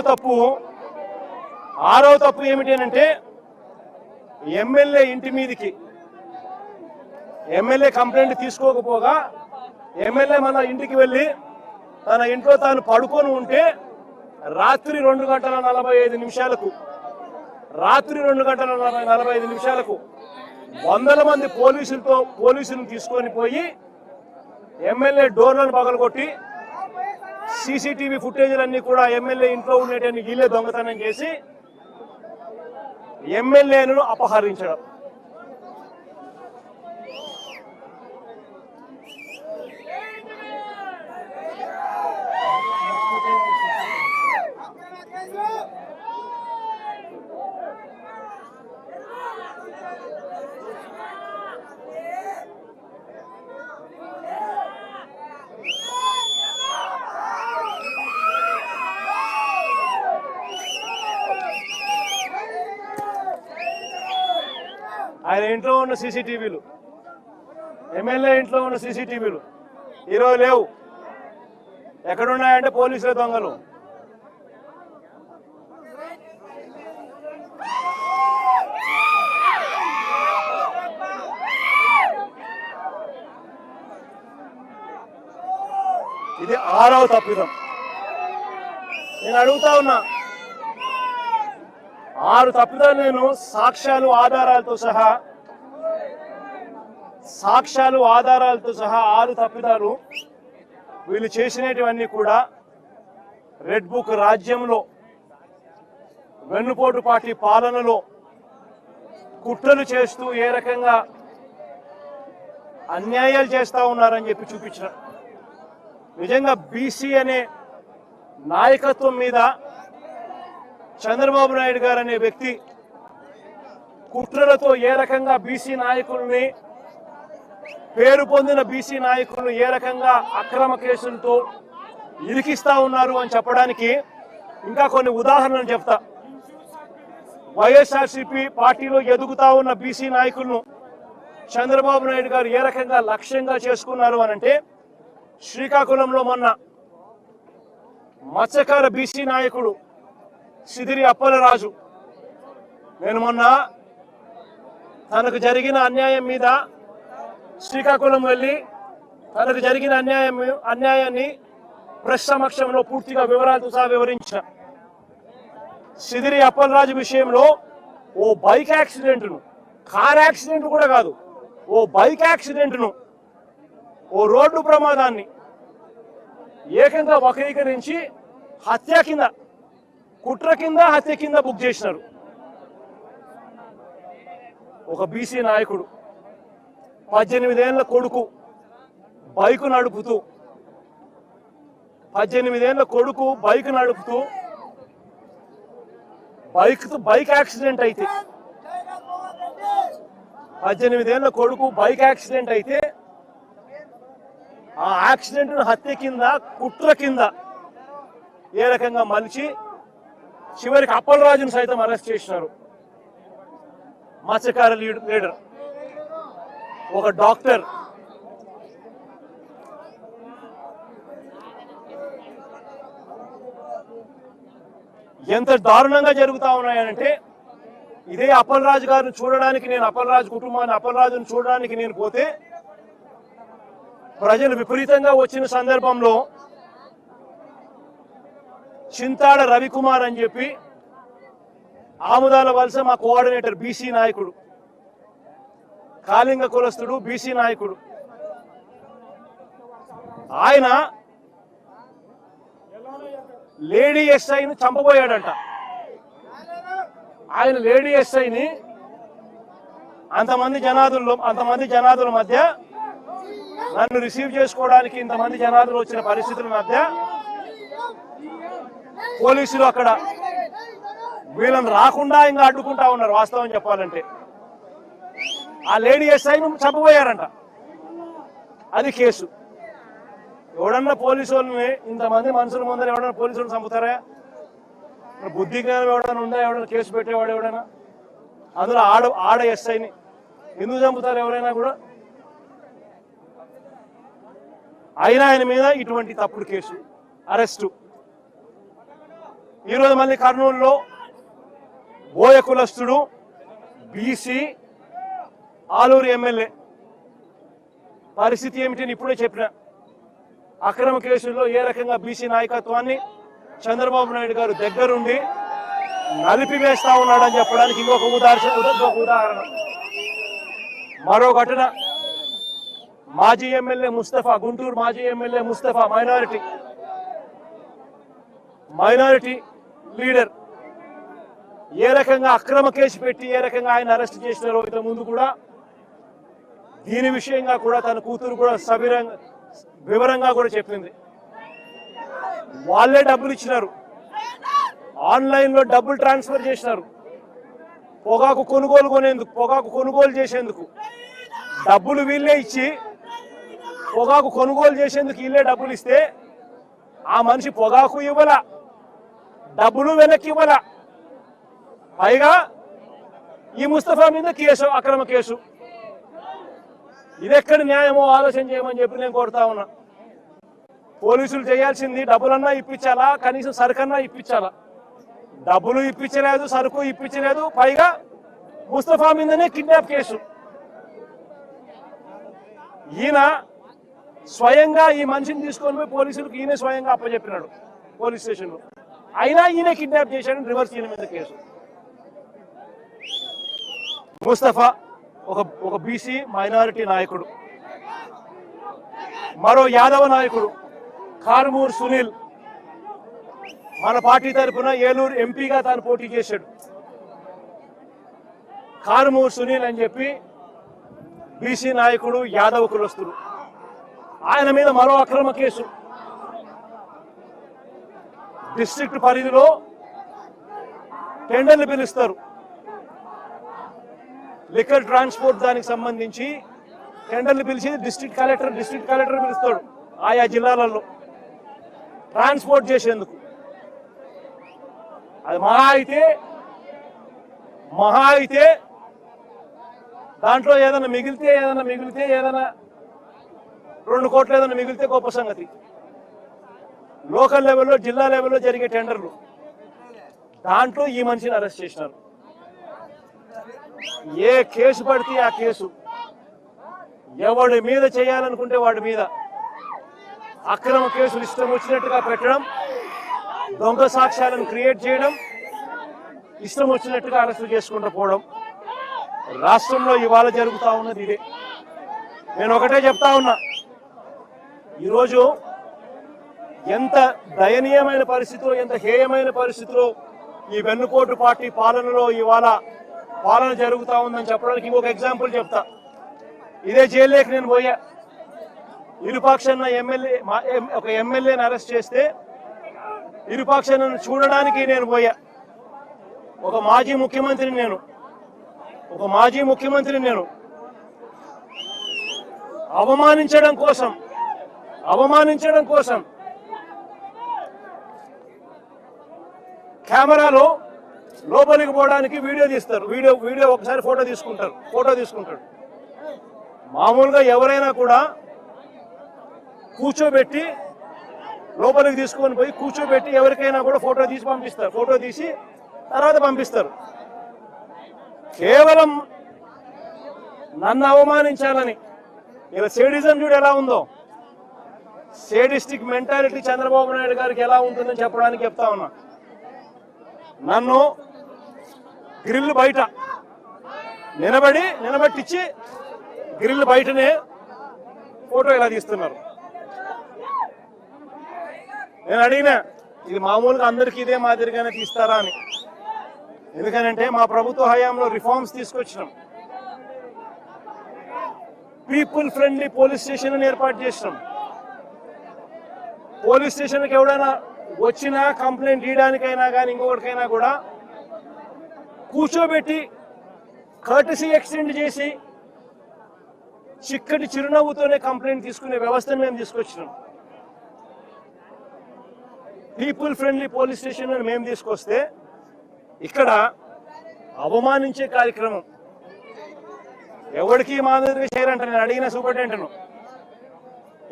తప్పు ఏమిటి అంటే ఎమ్మెల్యే ఇంటి మీదకి ఎమ్మెల్యే కంప్లైంట్ తీసుకోకపోగా ఎమ్మెల్యే మన ఇంటికి వెళ్ళి తన ఇంట్లో తాను పడుకొని ఉంటే రాత్రి 2:45 వందల మంది పోలీసులను తీసుకొని పోయి ఎమ్మెల్యే డోర్లను పగలగొట్టి సీసీటీవీ ఫుటేజీలన్నీ కూడా ఎమ్మెల్యే ఇంట్లో ఉండేటన్ని వీళ్ళే దొంగతనం చేసి ఎమ్మెల్యేను అపహరించడం. ఆయన ఇంట్లో ఉన్న సీసీటీవీలు, ఎమ్మెల్యే ఇంట్లో ఉన్న సీసీటీవీలు ఈరోజు లేవు. ఎక్కడున్నాయంటే పోలీసుల దొంగలు. ఇది ఆరవ తప్పిదం. నేను అడుగుతా ఉన్నా, 6 తప్పిదాలు నేను సాక్ష్యాలు ఆధారాలతో సహా 6 తప్పిదాలు వీళ్ళు చేసినటువన్నీ కూడా రెడ్ బుక్ రాజ్యంలో, వెన్నుపోటు పార్టీ పాలనలో కుట్రలు చేస్తూ ఏ రకంగా అన్యాయాలు చేస్తా ఉన్నారని చెప్పి చూపించిన. నిజంగా బీసీ అనే నాయకత్వం మీద చంద్రబాబు నాయుడు గారు అనే వ్యక్తి కుట్రలతో ఏ రకంగా బీసీ నాయకుల్ని, పేరు పొందిన బీసీ నాయకులను ఏ రకంగా అక్రమ కేసులతో ఇరికిస్తా ఉన్నారు అని చెప్పడానికి ఇంకా కొన్ని ఉదాహరణలు చెప్తా. వైఎస్ఆర్సీపీ పార్టీలో ఎదుగుతా ఉన్న బీసీ నాయకులను చంద్రబాబు నాయుడు గారు ఏ రకంగా లక్ష్యంగా చేసుకున్నారు అనంటే, శ్రీకాకుళంలో మొన్న మత్స్యకార బీసీ నాయకుడు సిదిరి అప్పలరాజు, నేను మొన్న తనకు జరిగిన అన్యాయం మీద శ్రీకాకుళం వెళ్ళి తనకు జరిగిన అన్యాయాన్ని ప్రెస్ సమక్షంలో పూర్తిగా వివరాలతో సహా వివరించిన. సిదిరి అప్పలరాజు విషయంలో ఓ బైక్ యాక్సిడెంట్ను, కార్ యాక్సిడెంట్ కూడా కాదు, ఓ బైక్ యాక్సిడెంట్ను, ఓ రోడ్డు ప్రమాదాన్ని ఏకంగా వక్రీకరించి హత్య కింద, కుట్ర కింద, హత్య కింద బుక్ చేసినారు. ఒక బీసీ నాయకుడు 18 ఏళ్ల కొడుకు బైక్ నడుపుతూ 18 ఏళ్ల కొడుకు బైక్ నడుపుతూ బైక్ యాక్సిడెంట్ అయితే 18 ఏళ్ల కొడుకు బైక్ యాక్సిడెంట్ అయితే యాక్సిడెంట్ హత్య కింద కుట్ర కింద ఏ రకంగా మలిచి చివరికి అప్పలరాజును సైతం అరెస్ట్ చేసినారు. మత్స్యకార లీడర్, ఒక డాక్టర్, ఎంత దారుణంగా జరుగుతా ఉన్నాయంటే ఇదే అప్పలరాజు గారిని చూడడానికి నేను అప్పలరాజు కుటుంబాన్ని అప్పలరాజును చూడడానికి నేను పోతే ప్రజలు విపరీతంగా వచ్చిన సందర్భంలో చింతాడ రవికుమార్ అని చెప్పి ఆముదాల వలస మా కోఆర్డినేటర్ బీసీ నాయకుడు, కాళింగ కులస్తుడు, బీసీ నాయకుడు, ఆయన లేడీ ఎస్ఐని చంపబోయాడంట. ఆయన లేడీ ఎస్ఐని అంతమంది జనాదుల మధ్య నన్ను రిసీవ్ చేసుకోవడానికి ఇంతమంది జనాదులు వచ్చిన పరిస్థితుల మధ్య పోలీసులు అక్కడ వీళ్ళని రాకుండా ఇంకా అడ్డుకుంటా ఉన్నారు. వాస్తవం చెప్పాలంటే ఆ లేడీ ఎస్ఐను చంపబోయారంట. అది కేసు. ఎవడన్నా పోలీసు వాళ్ళని ఇంతమంది మనుషుల ముందర ఎవడన్నా పోలీసులను చంపుతారా? బుద్ధి జ్ఞానం ఎవడన్నా ఉందా? ఎవడన్నా కేసు పెట్టేవాడు ఎవడైనా? అందులో ఆడ ఎస్ఐని ఎందుకు చంపుతారు ఎవరైనా కూడా? అయినా ఆయన మీద ఇటువంటి తప్పుడు కేసు, అరెస్టు. ఈరోజు మళ్ళీ కర్నూలులో బోయ కులస్తుడు, బీసీ, ఆలూరు ఎమ్మెల్యే పరిస్థితి ఏమిటని ఇప్పుడే చెప్పిన. అక్రమ కేసుల్లో ఏ రకంగా బీసీ నాయకత్వాన్ని చంద్రబాబు నాయుడు గారు దగ్గరుండి నలిపివేస్తా ఉన్నాడని చెప్పడానికి ఇంకొక ఉదాహరణ. మరో ఘటన, మాజీ ఎమ్మెల్యే ముస్తఫా, గుంటూరు మాజీ ఎమ్మెల్యే ముస్తఫా, మైనారిటీ లీడర్, ఏ రకంగా అక్రమ కేసు పెట్టి ఏ రకంగా ఆయన అరెస్ట్ చేసినారో ఇంత ముందు కూడా దీని విషయంగా కూడా తన కూతురు కూడా వివరంగా కూడా చెప్పింది. వాళ్ళే డబ్బులు ఇచ్చినారు, ఆన్లైన్ లో డబ్బులు ట్రాన్స్ఫర్ చేసినారు. పొగాకు కొనుగోలు చేసేందుకు డబ్బులు వీళ్ళే ఇచ్చి పొగాకు కొనుగోలు చేసేందుకు వీళ్ళే డబ్బులు ఇస్తే ఆ మనిషి పొగాకు ఇవ్వాల, డబ్బులు వెనక్కి ఇవ్వాల. పైగా ఈ ముస్తఫా మీద కేసు, అక్రమ కేసు. ఇదెక్కడ న్యాయమో ఆలోచన చేయమని చెప్పి నేను కోరుతా ఉన్నా. పోలీసులు చేయాల్సింది డబ్బులన్నా ఇప్పించాలా, కనీసం సరుకన్నా ఇప్పించాలా. డబ్బులు ఇప్పించలేదు, సరుకు ఇప్పించలేదు, పైగా ముస్తఫా మీదనే కిడ్నాప్ కేసు. ఈయన స్వయంగా ఈ మనిషిని తీసుకొని పోయి పోలీసులకు ఈయన స్వయంగా అప్పచెప్పినాడు పోలీస్ స్టేషన్లో. అయినా ఈయన కిడ్నాప్ చేశాడని రివర్స్ ఈయన మీద కేసు. ముస్తఫా ఒక బీసీ మైనారిటీ నాయకుడు. మరో యాదవ నాయకుడు కారుమూరు సునీల్, మన పార్టీ తరఫున ఏలూరు ఎంపీగా తాను పోటీ చేశాడు. కారుమూరు సునీల్ అని చెప్పి బీసీ నాయకుడు, యాదవ కులస్తుడు. ఆయన మీద మరో అక్రమ కేసు. డిస్ట్రిక్ట్ పరిధిలో టెండర్లు పిలుస్తారు, లిక్కర్ ట్రాన్స్పోర్ట్ దానికి సంబంధించి టెండర్లు పిలిచి డిస్ట్రిక్ట్ కలెక్టర్ పిలుస్తాడు ఆయా జిల్లాలలో ట్రాన్స్పోర్ట్ చేసేందుకు. అది మహా అయితే దాంట్లో ఏదైనా మిగిలితే 2 కోట్లు ఏదైనా మిగిలితే గొప్ప సంగతి. లోకల్ లెవెల్లో, జిల్లా లెవెల్లో జరిగే టెండర్లు, దాంట్లో ఈ మనిషిని అరెస్ట్ చేసినారు. ఏ కేసు పడితే ఆ కేసు, ఎవడి మీద చేయాలనుకుంటే వాడి మీద అక్రమ కేసులు ఇష్టం వచ్చినట్టుగా పెట్టడం, దొంగ సాక్ష్యాలను క్రియేట్ చేయడం, ఇష్టం వచ్చినట్టుగా అరెస్టు చేసుకుంటూ పోవడం రాష్ట్రంలో ఇవాళ జరుగుతూ ఉన్నది ఇదే. నేను ఒకటే చెప్తా ఉన్నా, ఈరోజు ఎంత దయనీయమైన పరిస్థితిలో, ఎంత హేయమైన పరిస్థితిలో ఈ వెన్నుపోటు పార్టీ పాలనలో ఇవాళ పాలన జరుగుతూ ఉందని చెప్పడానికి ఇంకొక ఎగ్జాంపుల్ చెప్తా. ఇదే జైల్లోకి నేను పోయా. ఇరుపాక్షన్న ఒక ఎమ్మెల్యేని అరెస్ట్ చేస్తే ఇరుపాక్షన్నను చూడడానికి నేను పోయా. ఒక మాజీ ముఖ్యమంత్రిని నేను అవమానించడం కోసం, అవమానించడం కోసం కెమెరాలో లోపలికి పోవడానికి వీడియో తీస్తారు. వీడియో ఒకసారి ఫోటో తీసుకుంటాడు. మామూలుగా ఎవరైనా కూడా కూర్చోబెట్టి లోపలికి తీసుకొని పోయి కూర్చోబెట్టి ఎవరికైనా కూడా ఫోటో తీసి తర్వాత పంపిస్తారు. కేవలం నన్ను అవమానించాలని ఇలా సేడిజం చూడు ఎలా ఉందో, సేడిస్టిక్ మెంటాలిటీ చంద్రబాబు నాయుడు గారికి ఎలా ఉంటుందని చెప్పడానికి చెప్తా ఉన్నా. నన్ను గ్రిల్ బయట నిలబెట్టించి గ్రిల్ బయటనే ఫోటో ఇలా తీస్తున్నారు. నేను అడిగినా ఇది మామూలుగా అందరికీ ఇదే మాదిరిగానే తీస్తారా అని. ఎందుకనంటే మా ప్రభుత్వ హయాంలో రిఫార్మ్స్ తీసుకొచ్చినాం. పీపుల్ ఫ్రెండ్లీ పోలీస్ స్టేషన్ ఏర్పాటు చేసినాం. పోలీస్ స్టేషన్కి ఎవడైనా వచ్చినా కంప్లైంట్ ఇవ్వడానికైనా కానీ ఇంకొకటికైనా కూడా కూర్చోబెట్టి కర్టసీ ఎక్స్టెండ్ చేసి చిక్కటి చిరునవ్వుతోనే కంప్లైంట్ తీసుకునే వ్యవస్థను మేము తీసుకొచ్చినాం. పీపుల్ ఫ్రెండ్లీ పోలీస్ స్టేషన్ అని మేము తీసుకొస్తే ఇక్కడ అవమానించే కార్యక్రమం ఎవరికి మాదిరిగా చేయరంట. నేను అడిగిన సూపరింటెండెంట్ను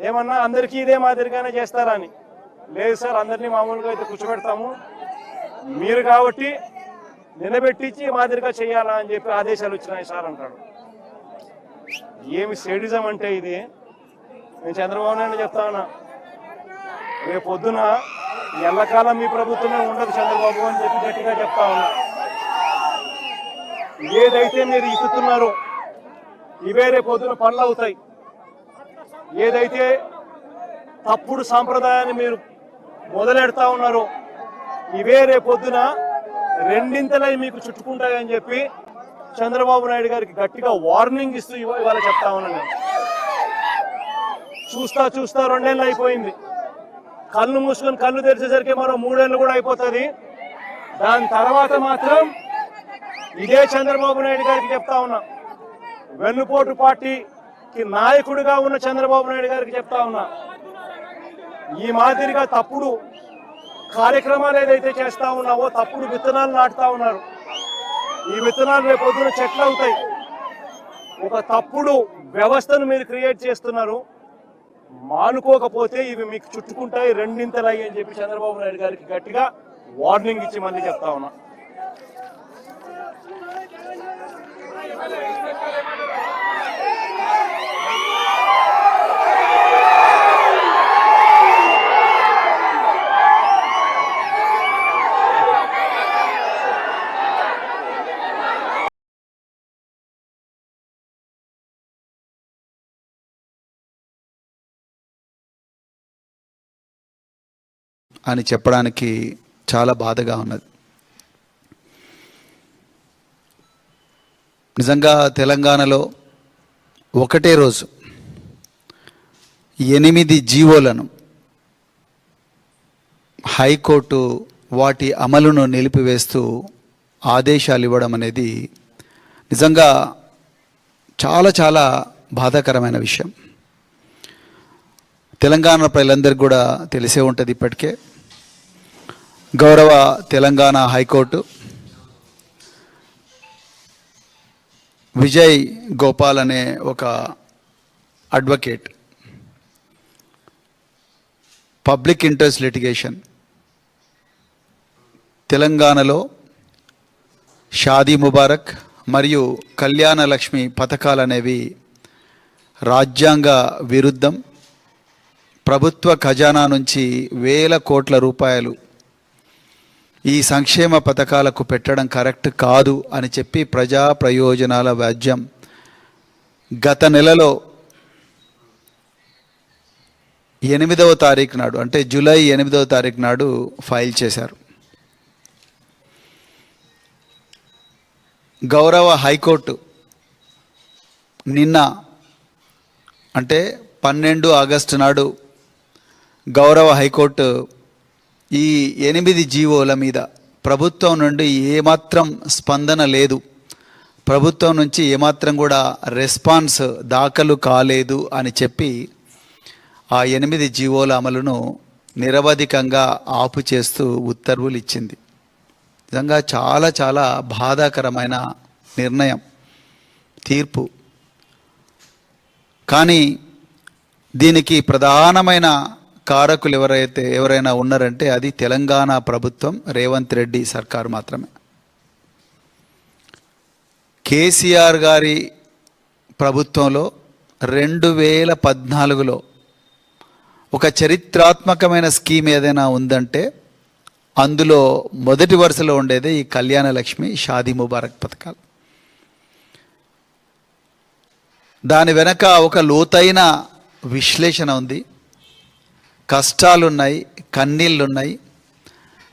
ఏమన్నా అందరికీ ఇదే మాదిరిగానే చేస్తారా అని. లేదు సార్, అందరినీ మామూలుగా అయితే కూర్చోబెడతాము, మీరు కాబట్టి నిలబెట్టించి మాదిరిగా చేయాలా అని చెప్పి ఆదేశాలు వచ్చినాయి సార్ అంటాడు. ఏమి సేడిజం అంటే ఇది? నేను చంద్రబాబు నాయుడు చెప్తా ఉన్నా, రేపు పొద్దున ఎల్లకాలం మీ ప్రభుత్వమే ఉండదు చంద్రబాబు అని చెప్పి గట్టిగా చెప్తా ఉన్నా. ఏదైతే మీరు ఇస్తున్నారో ఇవే రేపు పొద్దున పనులు అవుతాయి. ఏదైతే తప్పుడు సాంప్రదాయాన్ని మీరు మొదలెడతా ఉన్నారో ఇవే రేపు పొద్దున రెండింతలై మీకు చుట్టుకుంటాయని చెప్పి చంద్రబాబు నాయుడు గారికి గట్టిగా వార్నింగ్ ఇస్తూ ఇవాళ చెప్తా ఉన్నాను. చూస్తా 2 ఏళ్ళు అయిపోయింది. కళ్ళు మూసుకొని కళ్ళు తెరిచేసరికి మరో 3 ఏళ్ళు కూడా అయిపోతుంది. దాని తర్వాత మాత్రం ఇదే చంద్రబాబు నాయుడు గారికి చెప్తా ఉన్నా, వెన్నుపోటు పార్టీకి నాయకుడిగా ఉన్న చంద్రబాబు నాయుడు గారికి చెప్తా ఉన్నా, ఈ మాదిరిగా తప్పుడు కార్యక్రమాలు ఏదైతే చేస్తా ఉన్నావో, తప్పుడు విత్తనాలు నాటుతా ఉన్నారు. ఈ విత్తనాలు రేపు పొద్దున చెట్లు అవుతాయి. ఒక తప్పుడు వ్యవస్థను మీరు క్రియేట్ చేస్తున్నారు. మానుకోకపోతే ఇవి మీకు చుట్టుకుంటాయి, రెండింతలయ్యి అని చెప్పి చంద్రబాబు నాయుడు గారికి గట్టిగా వార్నింగ్ ఇచ్చి మళ్ళీ చెప్తా ఉన్నా. అని చెప్పడానికి చాలా బాధగా ఉన్నది. నిజంగా తెలంగాణలో ఒకటే రోజు 8 జీవోలను హైకోర్టు వాటి అమలును నిలిపివేస్తూ ఆదేశాలు ఇవ్వడం అనేది నిజంగా చాలా చాలా బాధాకరమైన విషయం. తెలంగాణ ప్రజలందరికీ కూడా తెలిసే ఉంటుంది. ఇప్పటికే గౌరవ తెలంగాణ హైకోర్టు విజయ్ గోపాల్ అనే ఒక అడ్వకేట్ పబ్లిక్ ఇంట్రెస్ట్ లిటిగేషన్ తెలంగాణలో షాదీ ముబారక్ మరియు కళ్యాణ లక్ష్మి పథకాలు అనేవి రాజ్యాంగ విరుద్ధం, ప్రభుత్వ ఖజానా నుంచి వేల కోట్ల రూపాయలు ఈ సంక్షేమ పథకాలకు పెట్టడం కరెక్ట్ కాదు అని చెప్పి ప్రజా ప్రయోజనాల వ్యాజ్యం గత నెలలో 8వ తారీఖు నాడు, అంటే జూలై 8వ తారీఖు నాడు ఫైల్ చేశారు. గౌరవ హైకోర్టు నిన్న అంటే 12 ఆగస్టు నాడు గౌరవ హైకోర్టు ఈ 8 జీవోల మీద ప్రభుత్వం నుండి ఏమాత్రం స్పందన లేదు, ప్రభుత్వం నుంచి ఏమాత్రం కూడా రెస్పాన్స్ దాఖలు కాలేదు అని చెప్పి ఆ 8 జీవోల అమలును నిరవధికంగా ఆపు చేస్తూ ఉత్తర్వులు ఇచ్చింది. నిజంగా చాలా చాలా బాధాకరమైన నిర్ణయం, తీర్పు. కానీ దీనికి ప్రధానమైన కారకులు ఎవరైనా ఉన్నారంటే అది తెలంగాణ ప్రభుత్వం, రేవంత్ రెడ్డి సర్కారు మాత్రమే. కేసీఆర్ గారి ప్రభుత్వంలో 2014లో ఒక చరిత్రాత్మకమైన స్కీమ్ ఏదైనా ఉందంటే అందులో మొదటి వరుసలో ఉండేదే ఈ కళ్యాణ లక్ష్మి, షాదీ ముబారక్ పథకాలు. దాని వెనక ఒక లోతైన విశ్లేషణ ఉంది, కష్టాలున్నాయి, కన్నీళ్ళున్నాయి,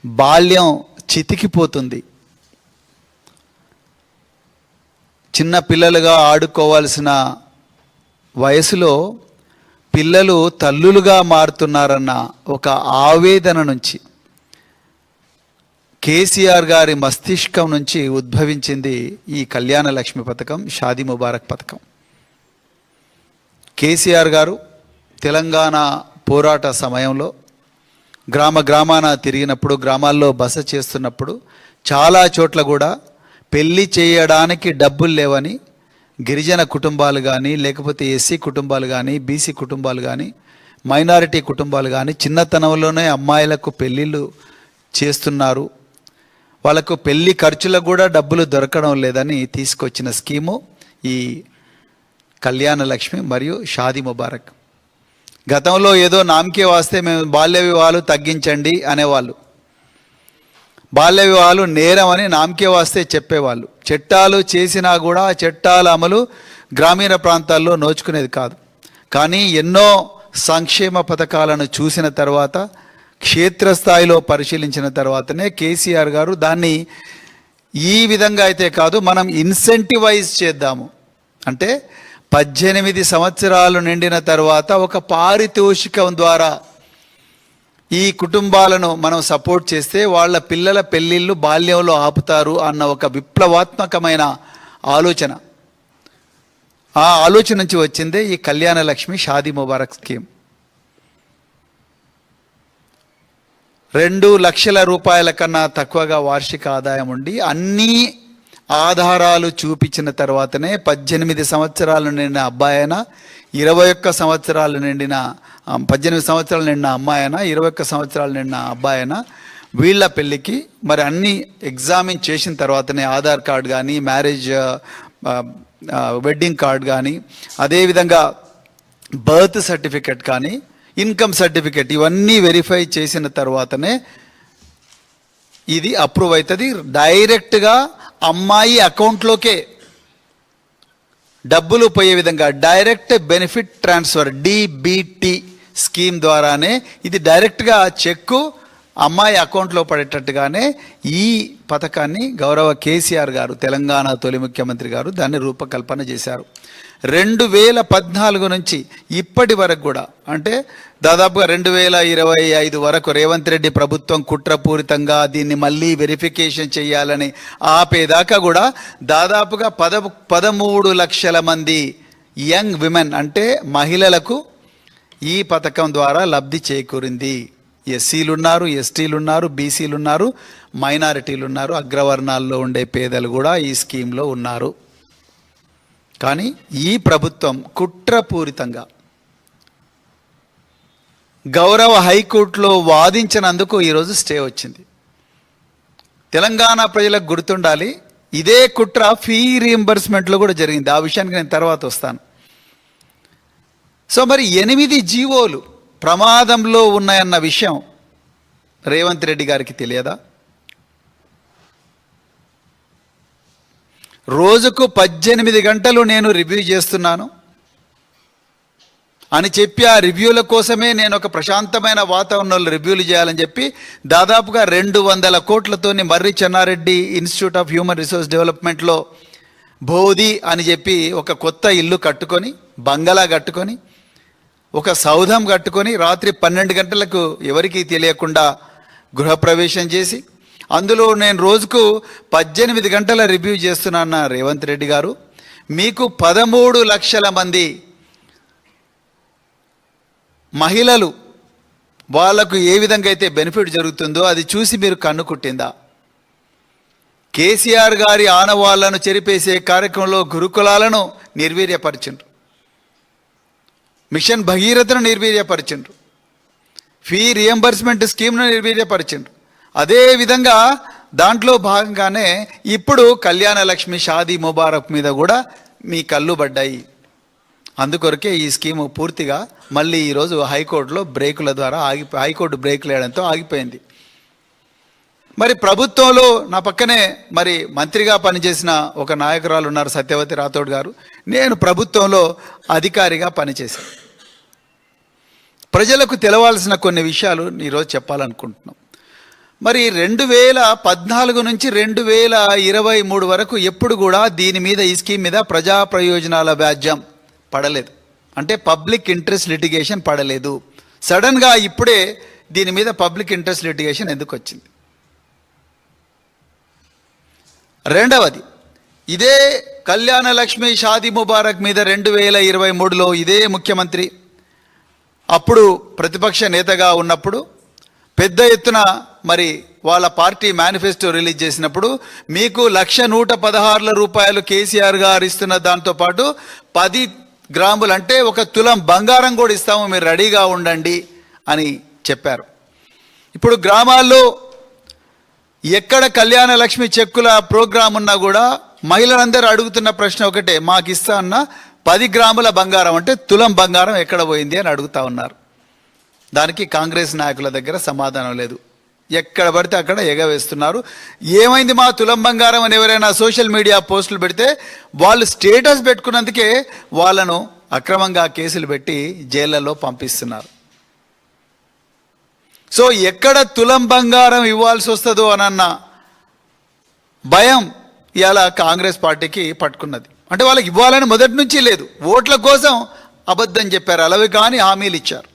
బాల్యం చితికిపోతుంది. చిన్న పిల్లలుగా ఆడుకోవాల్సిన వయసులో పిల్లలు తల్లులుగా మారుతున్నారన్న ఒక ఆవేదన నుంచి, కేసీఆర్ గారి మస్తిష్కం నుంచి ఉద్భవించింది ఈ కళ్యాణ లక్ష్మి పథకం, షాదీ ముబారక్ పథకం. కేసీఆర్ గారు తెలంగాణ పోరాట సమయంలో గ్రామాన తిరిగినప్పుడు, గ్రామాల్లో బస చేస్తున్నప్పుడు చాలా చోట్ల కూడా పెళ్లి చేయడానికి డబ్బులు లేవని గిరిజన కుటుంబాలు కానీ, లేకపోతే ఎస్సీ కుటుంబాలు కానీ, బీసీ కుటుంబాలు కానీ, మైనారిటీ కుటుంబాలు కానీ చిన్నతనంలోనే అమ్మాయిలకు పెళ్ళిళ్ళు చేస్తున్నారు, వాళ్ళకు పెళ్లి ఖర్చులకు కూడా డబ్బులు దొరకడం లేదని తీసుకొచ్చిన స్కీము ఈ కళ్యాణ లక్ష్మి మరియు షాదీ ముబారక్. గతంలో ఏదో నామకే వాస్తే మేము బాల్య వివాహాలు తగ్గించండి అనేవాళ్ళు, బాల్య వివాహాలు నేరం అని నామకే వాస్తే చెప్పేవాళ్ళు. చట్టాలు చేసినా కూడా ఆ చట్టాల అమలు గ్రామీణ ప్రాంతాల్లో నోచుకునేది కాదు. కానీ ఎన్నో సంక్షేమ పథకాలను చూసిన తర్వాత, క్షేత్రస్థాయిలో పరిశీలించిన తర్వాతనే కేసీఆర్ గారు దాన్ని ఈ విధంగా అయితే కాదు, మనం ఇన్సెంటివైజ్ చేద్దాము అంటే 18 సంవత్సరాలు నిండిన తర్వాత ఒక పారితోషికం ద్వారా ఈ కుటుంబాలను మనం సపోర్ట్ చేస్తే వాళ్ళ పిల్లల పెళ్ళిళ్ళు బాల్యంలో ఆపుతారు అన్న ఒక విప్లవాత్మకమైన ఆలోచన. ఆ ఆలోచన నుంచి వచ్చిందే ఈ కళ్యాణ లక్ష్మి, షాదీ ముబారక్ స్కీమ్. 2 లక్షల రూపాయల కన్నా తక్కువగా వార్షిక ఆదాయం ఉండి అన్నీ ఆధారాలు చూపించిన తర్వాతనే 18 సంవత్సరాలు నిండిన అబ్బాయి అయినా, 21 సంవత్సరాలు నిండిన 18 సంవత్సరాలు నిండిన అమ్మాయి అయినా, 21 సంవత్సరాలు నిండిన అబ్బాయి అయినా వీళ్ళ పెళ్ళికి మరి అన్నీ ఎగ్జామిన్ చేసిన తర్వాతనే ఆధార్ కార్డు కానీ, మ్యారేజ్ వెడ్డింగ్ కార్డు కానీ, అదేవిధంగా బర్త్ సర్టిఫికెట్ కానీ, ఇన్కమ్ సర్టిఫికెట్ ఇవన్నీ వెరిఫై చేసిన తర్వాతనే ఇది అప్రూవ్ అవుతుంది. డైరెక్ట్గా అమ్మాయి అకౌంట్లోకే డబ్బులు పోయే విధంగా direct benefit transfer DBT scheme ద్వారానే ఇది డైరెక్ట్గా చెక్కు అమ్మాయి అకౌంట్లో పడేటట్టుగానే ఈ పథకాన్ని గౌరవ కేసీఆర్ గారు, తెలంగాణ తొలి ముఖ్యమంత్రి గారు దాన్ని రూపకల్పన చేశారు. 2014 నుంచి ఇప్పటి వరకు కూడా, అంటే దాదాపుగా 2025 వరకు రేవంత్ రెడ్డి ప్రభుత్వం కుట్రపూరితంగా దీన్ని మళ్ళీ వెరిఫికేషన్ చేయాలని ఆపేదాకా కూడా దాదాపుగా 13 లక్షల మంది యంగ్ విమెన్ అంటే మహిళలకు ఈ పథకం ద్వారా లబ్ధి చేకూరింది. ఎస్సీలు ఉన్నారు, ఎస్టీలు ఉన్నారు, బీసీలు ఉన్నారు, మైనారిటీలు ఉన్నారు, అగ్రవర్ణాల్లో ఉండే పేదలు కూడా ఈ స్కీమ్లో ఉన్నారు. కానీ ఈ ప్రభుత్వం కుట్రపూరితంగా గౌరవ హైకోర్టులో వాదించినందుకు ఈరోజు స్టే వచ్చింది. తెలంగాణ ప్రజలకు గుర్తుండాలి, ఇదే కుట్ర ఫీ రీయింబర్స్మెంట్లో కూడా జరిగింది. ఆ విషయానికి నేను తర్వాత వస్తాను. సో మరి 8 జీవోలు ప్రమాదంలో ఉన్నాయన్న విషయం రేవంత్ రెడ్డి గారికి తెలియదా? రోజుకు 18 గంటలు నేను రివ్యూ చేస్తున్నాను అని చెప్పి ఆ రివ్యూల కోసమే నేను ఒక ప్రశాంతమైన వాతావరణంలో రివ్యూలు చేయాలని చెప్పి దాదాపుగా 200 కోట్లతోని Marri Chennareddy institute of human resource డెవలప్మెంట్లో బోధి అని చెప్పి ఒక కొత్త ఇల్లు కట్టుకొని, బంగళా కట్టుకొని, ఒక సౌధం కట్టుకొని రాత్రి 12 గంటలకు ఎవరికీ తెలియకుండా గృహప్రవేశం చేసి అందులో నేను రోజుకు 18 గంటల రివ్యూ చేస్తున్నా రేవంత్ రెడ్డి గారు, మీకు 13 లక్షల మంది మహిళలు వాళ్లకు ఏ విధంగా అయితే బెనిఫిట్ జరుగుతుందో అది చూసి మీరు కన్ను కుట్టిందా? కేసీఆర్ గారి ఆనవాళ్లను చెరిపేసే కార్యక్రమంలో గురుకులాలను నిర్వీర్యపరిచిండ్రు, మిషన్ భగీరథను నిర్వీర్యపరిచిండ్రు, ఫీ రియంబర్స్మెంట్ స్కీమ్ను నిర్వీర్యపరిచిండ్రు. అదేవిధంగా దాంట్లో భాగంగానే ఇప్పుడు కళ్యాణ లక్ష్మి షాదీ ముబారక్ మీద కూడా మీ కళ్ళు పడ్డాయి. అందుకొరకే ఈ స్కీము పూర్తిగా మళ్ళీ ఈరోజు హైకోర్టులో బ్రేకుల ద్వారా హైకోర్టు బ్రేకులు వేయడంతో ఆగిపోయింది. మరి ప్రభుత్వంలో నా పక్కనే మరి మంత్రిగా పనిచేసిన ఒక నాయకురాలు ఉన్నారు, సత్యవతి రాథోడ్ గారు. నేను ప్రభుత్వంలో అధికారిగా పనిచేశాను. ప్రజలకు తెలవాల్సిన కొన్ని విషయాలు ఈరోజు చెప్పాలనుకుంటున్నాం. మరి 2014 నుంచి 2023 వరకు ఎప్పుడు కూడా దీని మీద ఈ స్కీమ్ మీద ప్రజా ప్రయోజనాల వ్యాజ్యం పడలేదు, అంటే పబ్లిక్ ఇంట్రెస్ట్ లిటిగేషన్ పడలేదు. సడన్గా ఇప్పుడే దీని మీద పబ్లిక్ ఇంట్రెస్ట్ లిటిగేషన్ ఎందుకు వచ్చింది? రెండవది, ఇదే కళ్యాణ లక్ష్మి షాదీ ముబారక్ మీద 2023లో ఇదే ముఖ్యమంత్రి అప్పుడు ప్రతిపక్ష నేతగా ఉన్నప్పుడు పెద్ద ఎత్తున మరి వాళ్ళ పార్టీ మేనిఫెస్టో రిలీజ్ చేసినప్పుడు మీకు 1,116 రూపాయలు కేసీఆర్ గారు ఇస్తున్న దాంతోపాటు 10 గ్రాములు అంటే 1 తులం బంగారం కూడా ఇస్తాము, మీరు రెడీగా ఉండండి అని చెప్పారు. ఇప్పుడు గ్రామాల్లో ఎక్కడ కళ్యాణ లక్ష్మి చెక్కుల ప్రోగ్రాం ఉన్నా కూడా మహిళలందరూ అడుగుతున్న ప్రశ్న ఒకటే, మాకు ఇస్తా అన్న 10 గ్రాముల బంగారం అంటే తులం బంగారం ఎక్కడ పోయింది అని అడుగుతా ఉన్నారు. దానికి కాంగ్రెస్ నాయకుల దగ్గర సమాధానం లేదు. ఎక్కడ పడితే అక్కడ ఎగవేస్తున్నారు. ఏమైంది మా తులం బంగారం అని ఎవరైనా సోషల్ మీడియా పోస్టులు పెడితే వాళ్ళు స్టేటస్ పెట్టుకున్నందుకే వాళ్ళను అక్రమంగా కేసులు పెట్టి జైళ్లలో పంపిస్తున్నారు. సో ఎక్కడ తులం బంగారం ఇవ్వాల్సి వస్తుందో అనన్న భయం ఇలా కాంగ్రెస్ పార్టీకి పట్టుకున్నది. అంటే వాళ్ళకి ఇవ్వాలని మొదటి నుంచి లేదు, ఓట్ల కోసం అబద్ధం చెప్పారు, అలవి కానీ హామీలు ఇచ్చారు.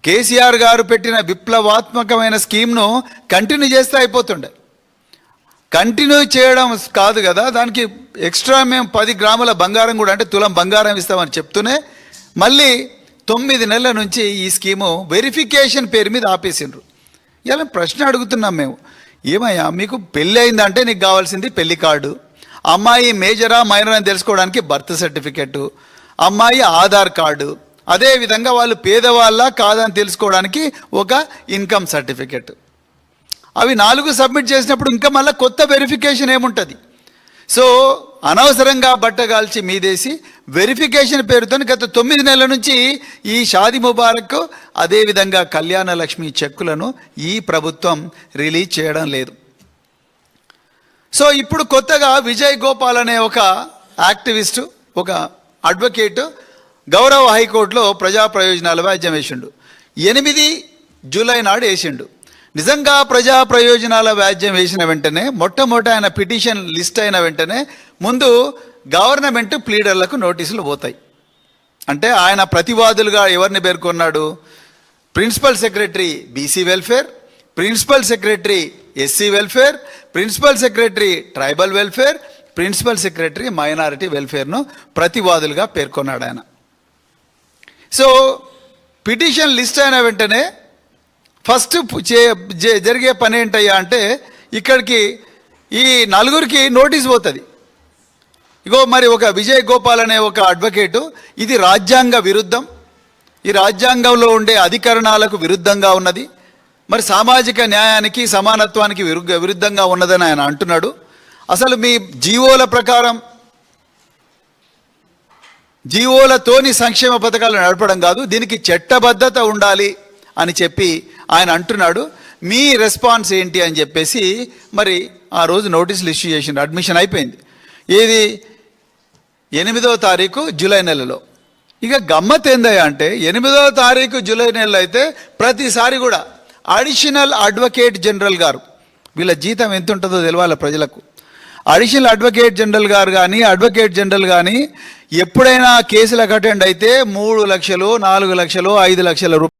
కేసీఆర్ గారు పెట్టిన విప్లవాత్మకమైన స్కీమ్ను కంటిన్యూ చేస్తే అయిపోతుండే. కంటిన్యూ చేయడం కాదు కదా, దానికి ఎక్స్ట్రా మేము 10 గ్రాముల బంగారం కూడా అంటే తులం బంగారం ఇస్తామని చెప్తూనే మళ్ళీ 9 నెలల నుంచి ఈ స్కీము వెరిఫికేషన్ పేరు మీద ఆపేసిండ్రు. ఇలా ప్రశ్న అడుగుతున్నాం మేము, ఏమయ్యా మీకు పెళ్ళి అయిందంటే నీకు కావాల్సింది పెళ్లి కార్డు, అమ్మాయి మేజరా మైనర్ అని తెలుసుకోవడానికి బర్త్ సర్టిఫికెట్, అమ్మాయి ఆధార్ కార్డు, అదేవిధంగా వాళ్ళు పేదవాళ్ళ కాదని తెలుసుకోవడానికి ఒక ఇన్కమ్ సర్టిఫికెట్. అవి 4 సబ్మిట్ చేసినప్పుడు ఇంకా మళ్ళీ కొత్త వెరిఫికేషన్ ఏముంటుంది? సో అనవసరంగా బట్టగాల్చి మీదేసి వెరిఫికేషన్ పేరుతో గత 9 నెలల నుంచి ఈ షాదీ ముబారక్ అదేవిధంగా కళ్యాణ లక్ష్మి చెక్కులను ఈ ప్రభుత్వం రిలీజ్ చేయడం లేదు. సో ఇప్పుడు కొత్తగా విజయ్ గోపాల్ అనే ఒక యాక్టివిస్టు, ఒక అడ్వకేటు గౌరవ హైకోర్టులో ప్రజా ప్రయోజనాల వ్యాజ్యం వేసిండు. 8 జూలై నాడు వేసిండు. నిజంగా ప్రజా ప్రయోజనాల వ్యాజ్యం వేసిన వెంటనే మొట్టమొదట ఆయన పిటిషన్ లిస్ట్ అయిన వెంటనే ముందు గవర్నమెంట్ ప్లీడర్లకు నోటీసులు పోతాయి. అంటే ఆయన ప్రతివాదులుగా ఎవరిని పేర్కొన్నాడు? Principal secretary BC welfare, principal secretary SC welfare, principal secretary tribal welfare, principal secretary minority వెల్ఫేర్ను ప్రతివాదులుగా పేర్కొన్నాడు ఆయన. సో పిటిషన్ లిస్ట్ అయిన వెంటనే ఫస్ట్ జరిగే పని ఏంటయ్యా అంటే ఇక్కడికి ఈ 4గురికి నోటీస్ పోతుంది. ఇగో మరి ఒక విజయ్ గోపాల్ అనే ఒక అడ్వకేటు, ఇది రాజ్యాంగ విరుద్ధం, ఈ రాజ్యాంగంలో ఉండే అధికరణాలకు విరుద్ధంగా ఉన్నది, మరి సామాజిక న్యాయానికి సమానత్వానికి విరుద్ధంగా ఉన్నదని ఆయన అంటున్నాడు. అసలు మీ జీవోల ప్రకారం జీవోలతోని సంక్షేమ పథకాలు నడపడం కాదు, దీనికి చట్టబద్ధత ఉండాలి అని చెప్పి ఆయన అంటున్నాడు. మీ రెస్పాన్స్ ఏంటి అని చెప్పేసి మరి ఆ రోజు నోటీసులు ఇష్యూ చేసిండు. అడ్మిషన్ అయిపోయింది. ఏది 8వ తారీఖు జూలై నెలలో. ఇక గమ్మత్ ఏందయ్యా అంటే 8వ తారీఖు జూలై నెలలో అయితే ప్రతిసారి కూడా అడిషనల్ అడ్వకేట్ జనరల్ గారు, వీళ్ళ జీతం ఎంత ఉంటుందో తెలవాలి ప్రజలకు, అడిషనల్ అడ్వకేట్ జనరల్ కానీ ఎప్పుడైనా కేసులకు అటెండ్ అయితే 3 లక్షలు 4 లక్షలు 5 లక్షల రూపాయలు